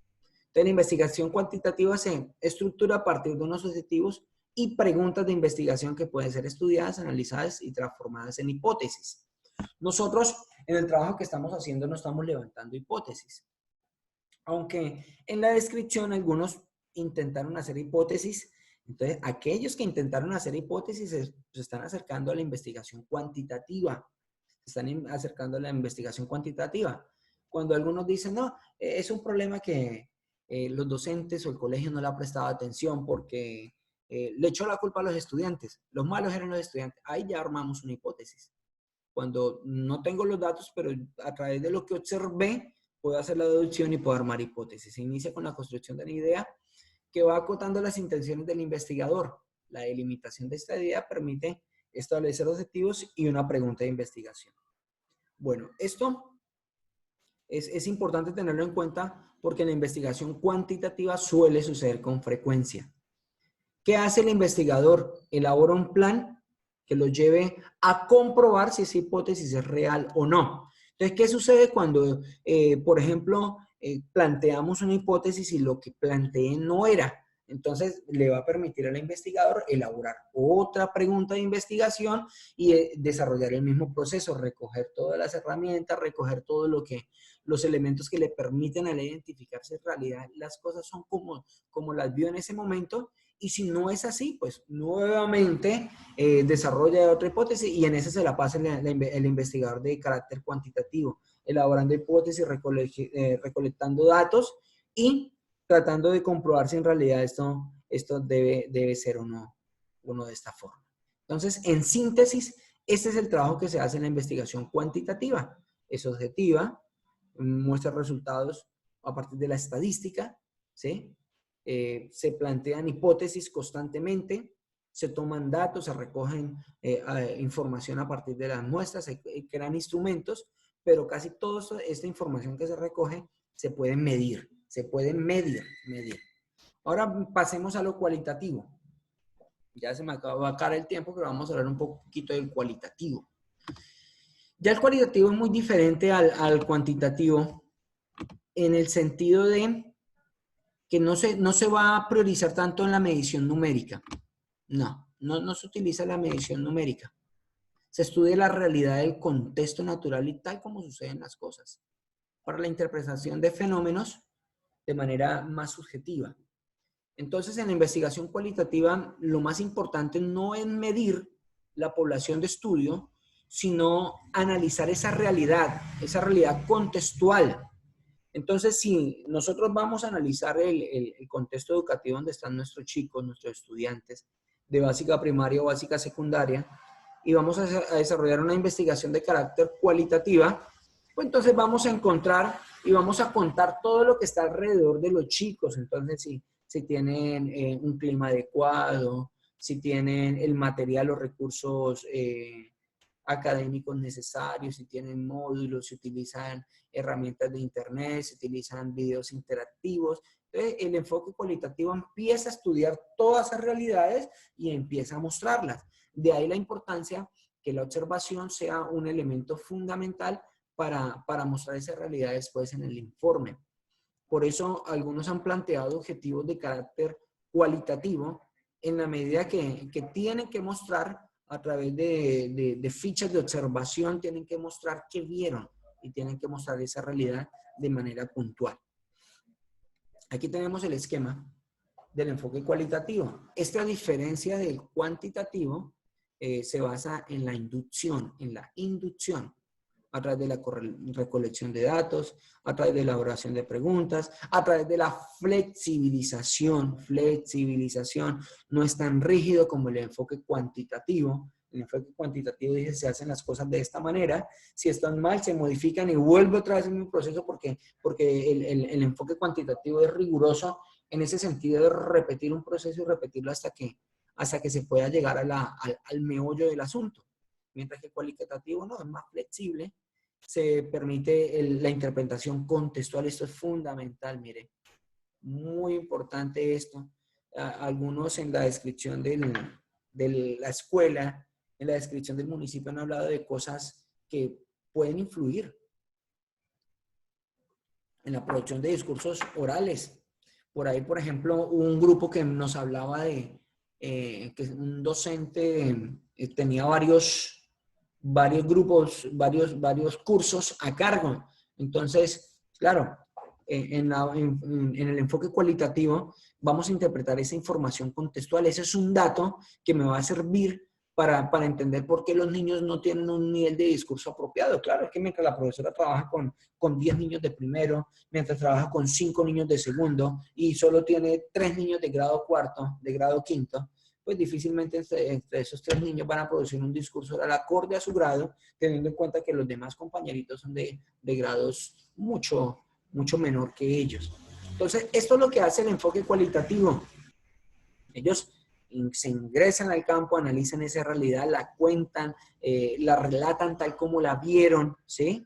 Entonces, la investigación cuantitativa se estructura a partir de unos objetivos y preguntas de investigación que pueden ser estudiadas, analizadas y transformadas en hipótesis. Nosotros, en el trabajo que estamos haciendo, no estamos levantando hipótesis. Aunque en la descripción algunos intentaron hacer hipótesis, entonces aquellos que intentaron hacer hipótesis se están acercando a la investigación cuantitativa. Se están acercando a la investigación cuantitativa. Cuando algunos dicen, no, es un problema que los docentes o el colegio no le ha prestado atención porque le echó la culpa a los estudiantes. Los malos eran los estudiantes. Ahí ya armamos una hipótesis. Cuando no tengo los datos, pero a través de lo que observé, puedo hacer la deducción y puedo armar hipótesis. Se inicia con la construcción de una idea que va acotando las intenciones del investigador. La delimitación de esta idea permite establecer objetivos y una pregunta de investigación. Bueno, esto es importante tenerlo en cuenta porque en la investigación cuantitativa suele suceder con frecuencia. ¿Qué hace el investigador? Elabora un plan que lo lleve a comprobar si esa hipótesis es real o no. Entonces, ¿qué sucede cuando, por ejemplo, planteamos una hipótesis y lo que planteé no era? Entonces, le va a permitir al investigador elaborar otra pregunta de investigación y desarrollar el mismo proceso, recoger todas las herramientas, recoger todo los elementos que le permiten a él identificar si en realidad las cosas son como las vio en ese momento. Y si no es así, pues nuevamente desarrolla otra hipótesis y en esa se la pasa el investigador de carácter cuantitativo, elaborando hipótesis, recolectando datos y tratando de comprobar si en realidad esto debe ser o no de esta forma. Entonces, en síntesis, este es el trabajo que se hace en la investigación cuantitativa. Es objetiva, muestra resultados a partir de la estadística, ¿sí? Se plantean hipótesis constantemente, se toman datos, se recogen información a partir de las muestras, se crean instrumentos, pero casi toda esta información que se recoge se puede medir, medir. Ahora pasemos a lo cualitativo. Ya se me acaba de acabar el tiempo, pero vamos a hablar un poquito del cualitativo. Ya el cualitativo es muy diferente al cuantitativo en el sentido de que no se va a priorizar tanto en la medición numérica. No se utiliza la medición numérica. Se estudia la realidad del contexto natural y tal como suceden las cosas, para la interpretación de fenómenos de manera más subjetiva. Entonces, en la investigación cualitativa, lo más importante no es medir la población de estudio, sino analizar esa realidad contextual. Entonces, si nosotros vamos a analizar el contexto educativo donde están nuestros chicos, nuestros estudiantes de básica primaria o básica secundaria, y vamos a desarrollar una investigación de carácter cualitativa, pues entonces vamos a encontrar y vamos a contar todo lo que está alrededor de los chicos. Entonces, si tienen un clima adecuado, si tienen el material o recursos académicos necesarios, si tienen módulos, si utilizan herramientas de internet, si utilizan videos interactivos. Entonces, el enfoque cualitativo empieza a estudiar todas esas realidades y empieza a mostrarlas. De ahí la importancia que la observación sea un elemento fundamental para mostrar esa realidad después en el informe. Por eso algunos han planteado objetivos de carácter cualitativo en la medida que tienen que mostrar a través de fichas de observación, tienen que mostrar qué vieron y tienen que mostrar esa realidad de manera puntual. Aquí tenemos el esquema del enfoque cualitativo. Esta diferencia del cuantitativo se basa en la inducción, a través de la recolección de datos, a través de la elaboración de preguntas, a través de la flexibilización. No es tan rígido como el enfoque cuantitativo. El enfoque cuantitativo dice, se hacen las cosas de esta manera, si están mal, se modifican y vuelve otra vez el mismo proceso porque el enfoque cuantitativo es riguroso en ese sentido de repetir un proceso y repetirlo hasta que se pueda llegar al meollo del asunto. Mientras que el cualitativo no, es más flexible, se permite la interpretación contextual. Esto es fundamental, mire, muy importante esto. Algunos en la descripción de la escuela, en la descripción del municipio han hablado de cosas que pueden influir en la producción de discursos orales. Por ahí, por ejemplo, un grupo que nos hablaba de que un docente tenía varios grupos, varios cursos a cargo. Entonces, claro, en el enfoque cualitativo vamos a interpretar esa información contextual. Ese es un dato que me va a servir para entender por qué los niños no tienen un nivel de discurso apropiado. Claro, es que mientras la profesora trabaja con 10 niños de primero, mientras trabaja con 5 niños de segundo y solo tiene 3 niños de grado cuarto, de grado quinto, pues difícilmente entre esos 3 niños van a producir un discurso oral acorde a su grado, teniendo en cuenta que los demás compañeritos son de grados mucho menor que ellos. Entonces, esto es lo que hace el enfoque cualitativo. Ellos se ingresan al campo, analizan esa realidad, la cuentan, la relatan tal como la vieron, ¿sí?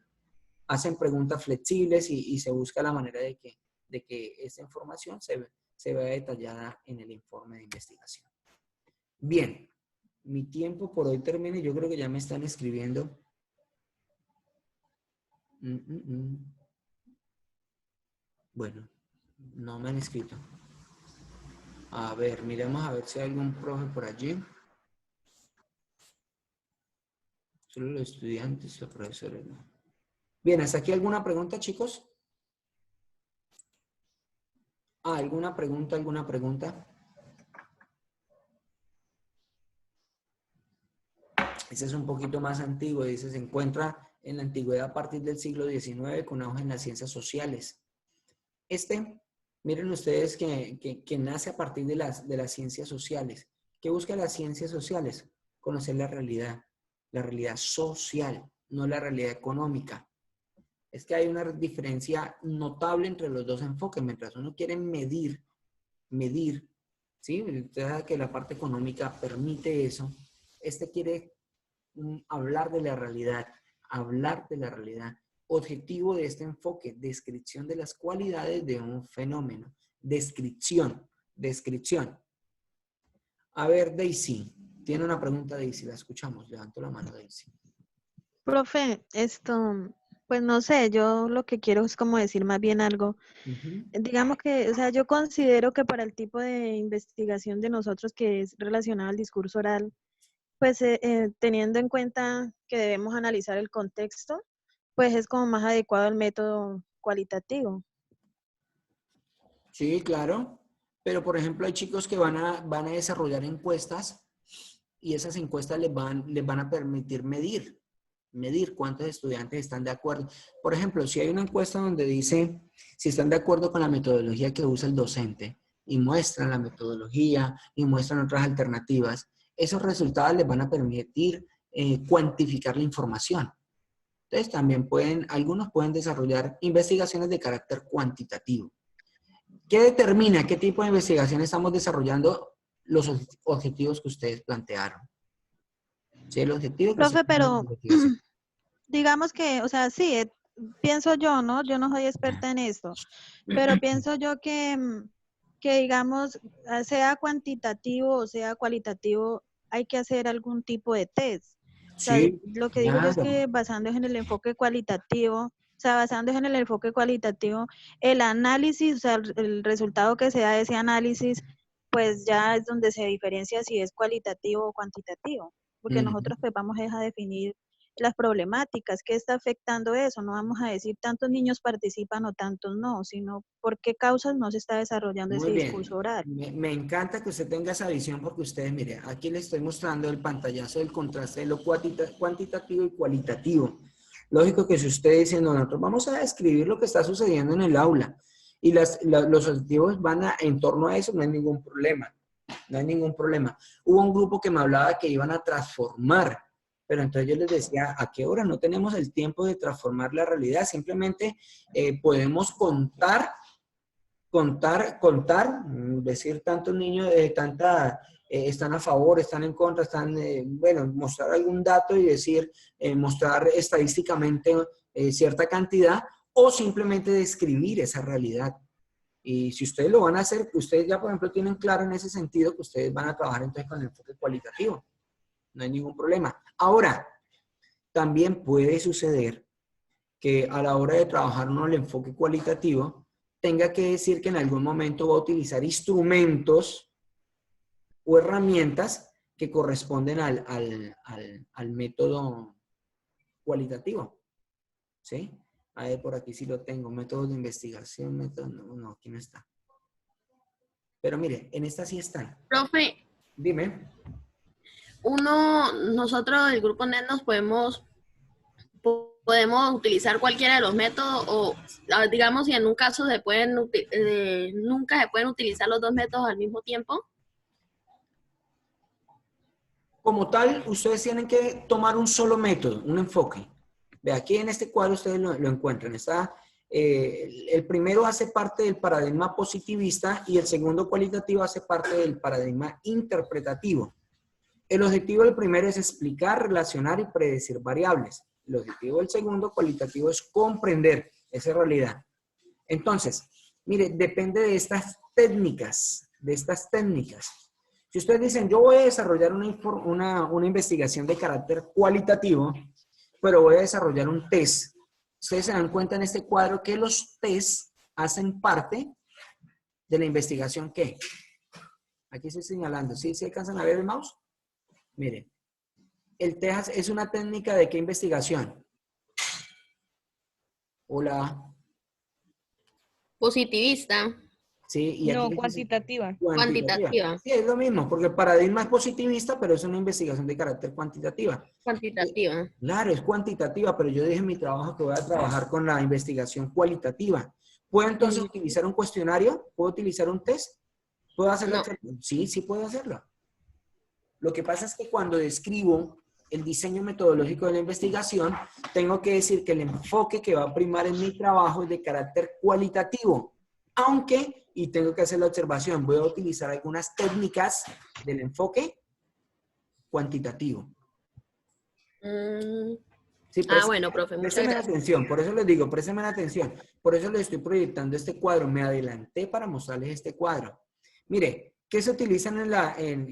Hacen preguntas flexibles y se busca la manera de que esa información se vea detallada en el informe de investigación. Bien, mi tiempo por hoy termina y yo creo que ya me están escribiendo. Bueno, no me han escrito. A ver, miremos a ver si hay algún profe por allí. Solo los estudiantes, los profesores no. Bien, ¿hasta aquí alguna pregunta, chicos? ¿Alguna pregunta? Ese es un poquito más antiguo, dice, se encuentra en la antigüedad a partir del siglo XIX con auge en las ciencias sociales. Miren ustedes que nace a partir de las ciencias sociales. ¿Qué busca las ciencias sociales? Conocer la realidad social, no la realidad económica. Es que hay una diferencia notable entre los dos enfoques. Mientras uno quiere medir, ¿sí? Usted sabe que la parte económica permite eso. Quiere hablar de la realidad. Objetivo de este enfoque, descripción de las cualidades de un fenómeno. Descripción. A ver, Daisy. Tiene una pregunta, Daisy. La escuchamos. Levanto la mano, Daisy. Profe, pues no sé, yo lo que quiero es como decir más bien algo. Digamos que, o sea, yo considero que para el tipo de investigación de nosotros que es relacionado al discurso oral, pues teniendo en cuenta que debemos analizar el contexto, pues es como más adecuado el método cualitativo. Sí, claro. Pero, por ejemplo, hay chicos que van a desarrollar encuestas y esas encuestas les van a permitir medir cuántos estudiantes están de acuerdo. Por ejemplo, si hay una encuesta donde dice si están de acuerdo con la metodología que usa el docente y muestran la metodología y muestran otras alternativas, esos resultados les van a permitir cuantificar la información. Entonces, también algunos pueden desarrollar investigaciones de carácter cuantitativo. ¿Qué determina qué tipo de investigación estamos desarrollando? Los objetivos que ustedes plantearon. ¿Sí? El objetivo que Profe, pero investigación. digamos que, o sea, sí, pienso yo, ¿no? Yo no soy experta en esto, pero pienso yo que digamos, sea cuantitativo o sea cualitativo, hay que hacer algún tipo de test. O sea, Sí, lo que digo yo es claro. que basándose en el enfoque cualitativo, o sea, basándose en el enfoque cualitativo, el análisis, o sea, el resultado que se da de ese análisis, pues ya es donde se diferencia si es cualitativo o cuantitativo, porque Ujú. nosotros pues vamos a definir las problemáticas, qué está afectando eso, no vamos a decir tantos niños participan o tantos no, sino por qué causas no se está desarrollando ese Muy discurso bien. oral. Me encanta que usted tenga esa visión porque ustedes, mire, aquí le estoy mostrando el pantallazo del contraste de lo cuantitativo y cualitativo. Lógico que si usted dice, no, nosotros vamos a describir lo que está sucediendo en el aula y los objetivos van en torno a eso, no hay ningún problema. No hay ningún problema. Hubo un grupo que me hablaba que iban a transformar, pero entonces yo les decía, ¿a qué hora? No tenemos el tiempo de transformar la realidad, simplemente podemos decir tantos niños, están a favor, están en contra, bueno, mostrar algún dato y decir, mostrar estadísticamente cierta cantidad o simplemente describir esa realidad. Y si ustedes lo van a hacer, que ustedes ya, por ejemplo, tienen claro en ese sentido que ustedes van a trabajar entonces con el enfoque cualitativo. No hay ningún problema. Ahora, también puede suceder que a la hora de trabajar uno el enfoque cualitativo, tenga que decir que en algún momento va a utilizar instrumentos o herramientas que corresponden al método cualitativo. ¿Sí? A ver, por aquí sí lo tengo. Métodos de investigación, no, aquí no está. Pero mire, en esta sí están. Profe, Dime. nosotros del grupo NET nos podemos utilizar cualquiera de los métodos o digamos si en un caso nunca se pueden utilizar los dos métodos al mismo tiempo. Como tal, ustedes tienen que tomar un solo método, un enfoque. Ve, aquí en este cuadro ustedes lo encuentran. El primero hace parte del paradigma positivista y el segundo cualitativo hace parte del paradigma interpretativo. El objetivo del primero es explicar, relacionar y predecir variables. El objetivo del segundo cualitativo es comprender esa realidad. Entonces, mire, depende de estas técnicas, Si ustedes dicen, yo voy a desarrollar una investigación de carácter cualitativo, pero voy a desarrollar un test. Ustedes se dan cuenta en este cuadro que los tests hacen parte de la investigación ¿qué? Aquí estoy señalando. ¿Sí alcanzan a ver el mouse? Miren, el test es una técnica de qué investigación. Hola. Positivista. Sí, y aquí No, cuantitativa. Cuantitativa. Sí, es lo mismo, porque el paradigma es positivista, pero es una investigación de carácter cuantitativa. Cuantitativa. Claro, es cuantitativa, pero yo dije en mi trabajo que voy a trabajar con la investigación cualitativa. ¿Puedo entonces utilizar un cuestionario? ¿Puedo utilizar un test? ¿Puedo hacerlo? No. Sí, sí puedo hacerlo. Lo que pasa es que cuando describo el diseño metodológico de la investigación, tengo que decir que el enfoque que va a primar en mi trabajo es de carácter cualitativo. Aunque, y tengo que hacer la observación, voy a utilizar algunas técnicas del enfoque cuantitativo. Sí, Bueno, profe, muchas présteme gracias. atención, por eso les digo, présteme atención. Por eso les estoy proyectando este cuadro. Me adelanté para mostrarles este cuadro. Mire, ¿qué se utilizan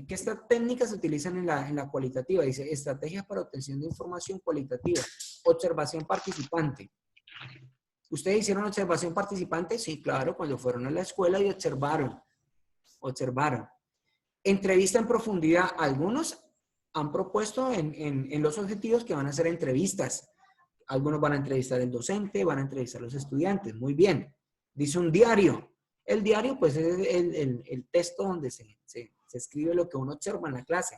qué técnicas se utilizan en la cualitativa? Dice, estrategias para obtención de información cualitativa. Observación participante. ¿Ustedes hicieron observación participante? Sí, claro, cuando fueron a la escuela y observaron. Entrevista en profundidad. Algunos han propuesto en los objetivos que van a hacer entrevistas. Algunos van a entrevistar al docente, van a entrevistar a los estudiantes. Muy bien. Dice un diario. El diario, pues, es el texto donde se escribe lo que uno observa en la clase.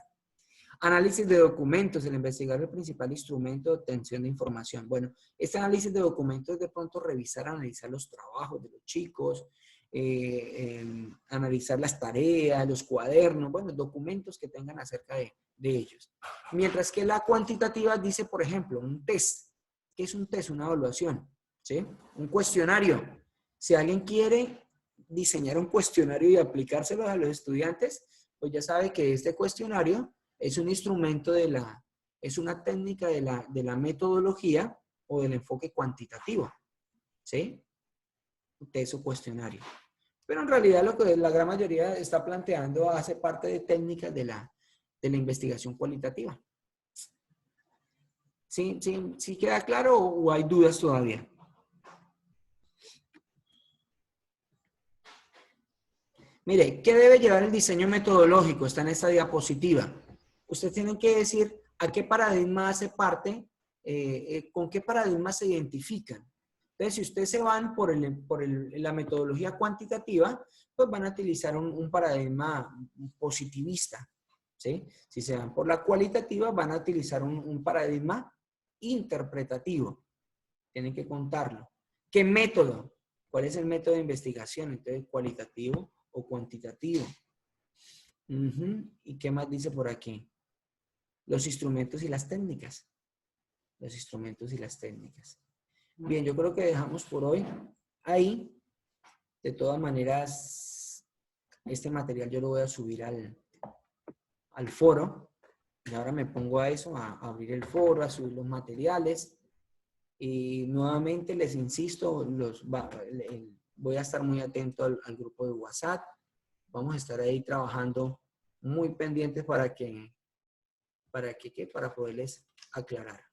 Análisis de documentos. El investigador es el principal instrumento de obtención de información. Bueno, este análisis de documentos es de pronto analizar los trabajos de los chicos, analizar las tareas, los cuadernos, bueno, documentos que tengan acerca de ellos. Mientras que la cuantitativa dice, por ejemplo, un test. ¿Qué es un test? Una evaluación, ¿sí? Un cuestionario. Si alguien quiere diseñar un cuestionario y aplicárselo a los estudiantes, pues ya sabe que este cuestionario es un instrumento es una técnica de la metodología o del enfoque cuantitativo, ¿sí? De su cuestionario. Pero en realidad lo que la gran mayoría está planteando hace parte de técnicas de la investigación cualitativa. ¿Sí queda claro o hay dudas todavía? Mire, ¿qué debe llevar el diseño metodológico? Está en esta diapositiva. Ustedes tienen que decir a qué paradigma hace parte, con qué paradigma se identifican. Entonces, si ustedes se van por la metodología cuantitativa, pues van a utilizar un paradigma positivista, ¿sí? Si se van por la cualitativa, van a utilizar un paradigma interpretativo. Tienen que contarlo. ¿Qué método? ¿Cuál es el método de investigación? Entonces, cualitativo o cuantitativo. ¿Y qué más dice por aquí? Los instrumentos y las técnicas. Los instrumentos y las técnicas. Bien, yo creo que dejamos por hoy ahí. De todas maneras, este material yo lo voy a subir al foro. Y ahora me pongo a eso, a abrir el foro, a subir los materiales. Y nuevamente les insisto, voy a estar muy atento al grupo de WhatsApp. Vamos a estar ahí trabajando muy pendientes para poderles aclarar.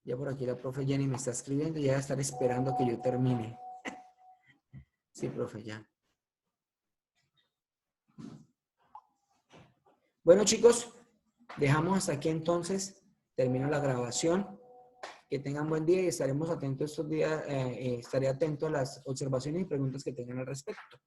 Ya por aquí la profe Jenny me está escribiendo y ya va a estar esperando que yo termine. Sí, profe, ya. Bueno, chicos, dejamos hasta aquí entonces. Termino la grabación. Que tengan buen día y estaremos atentos estos días. Estaré atento a las observaciones y preguntas que tengan al respecto.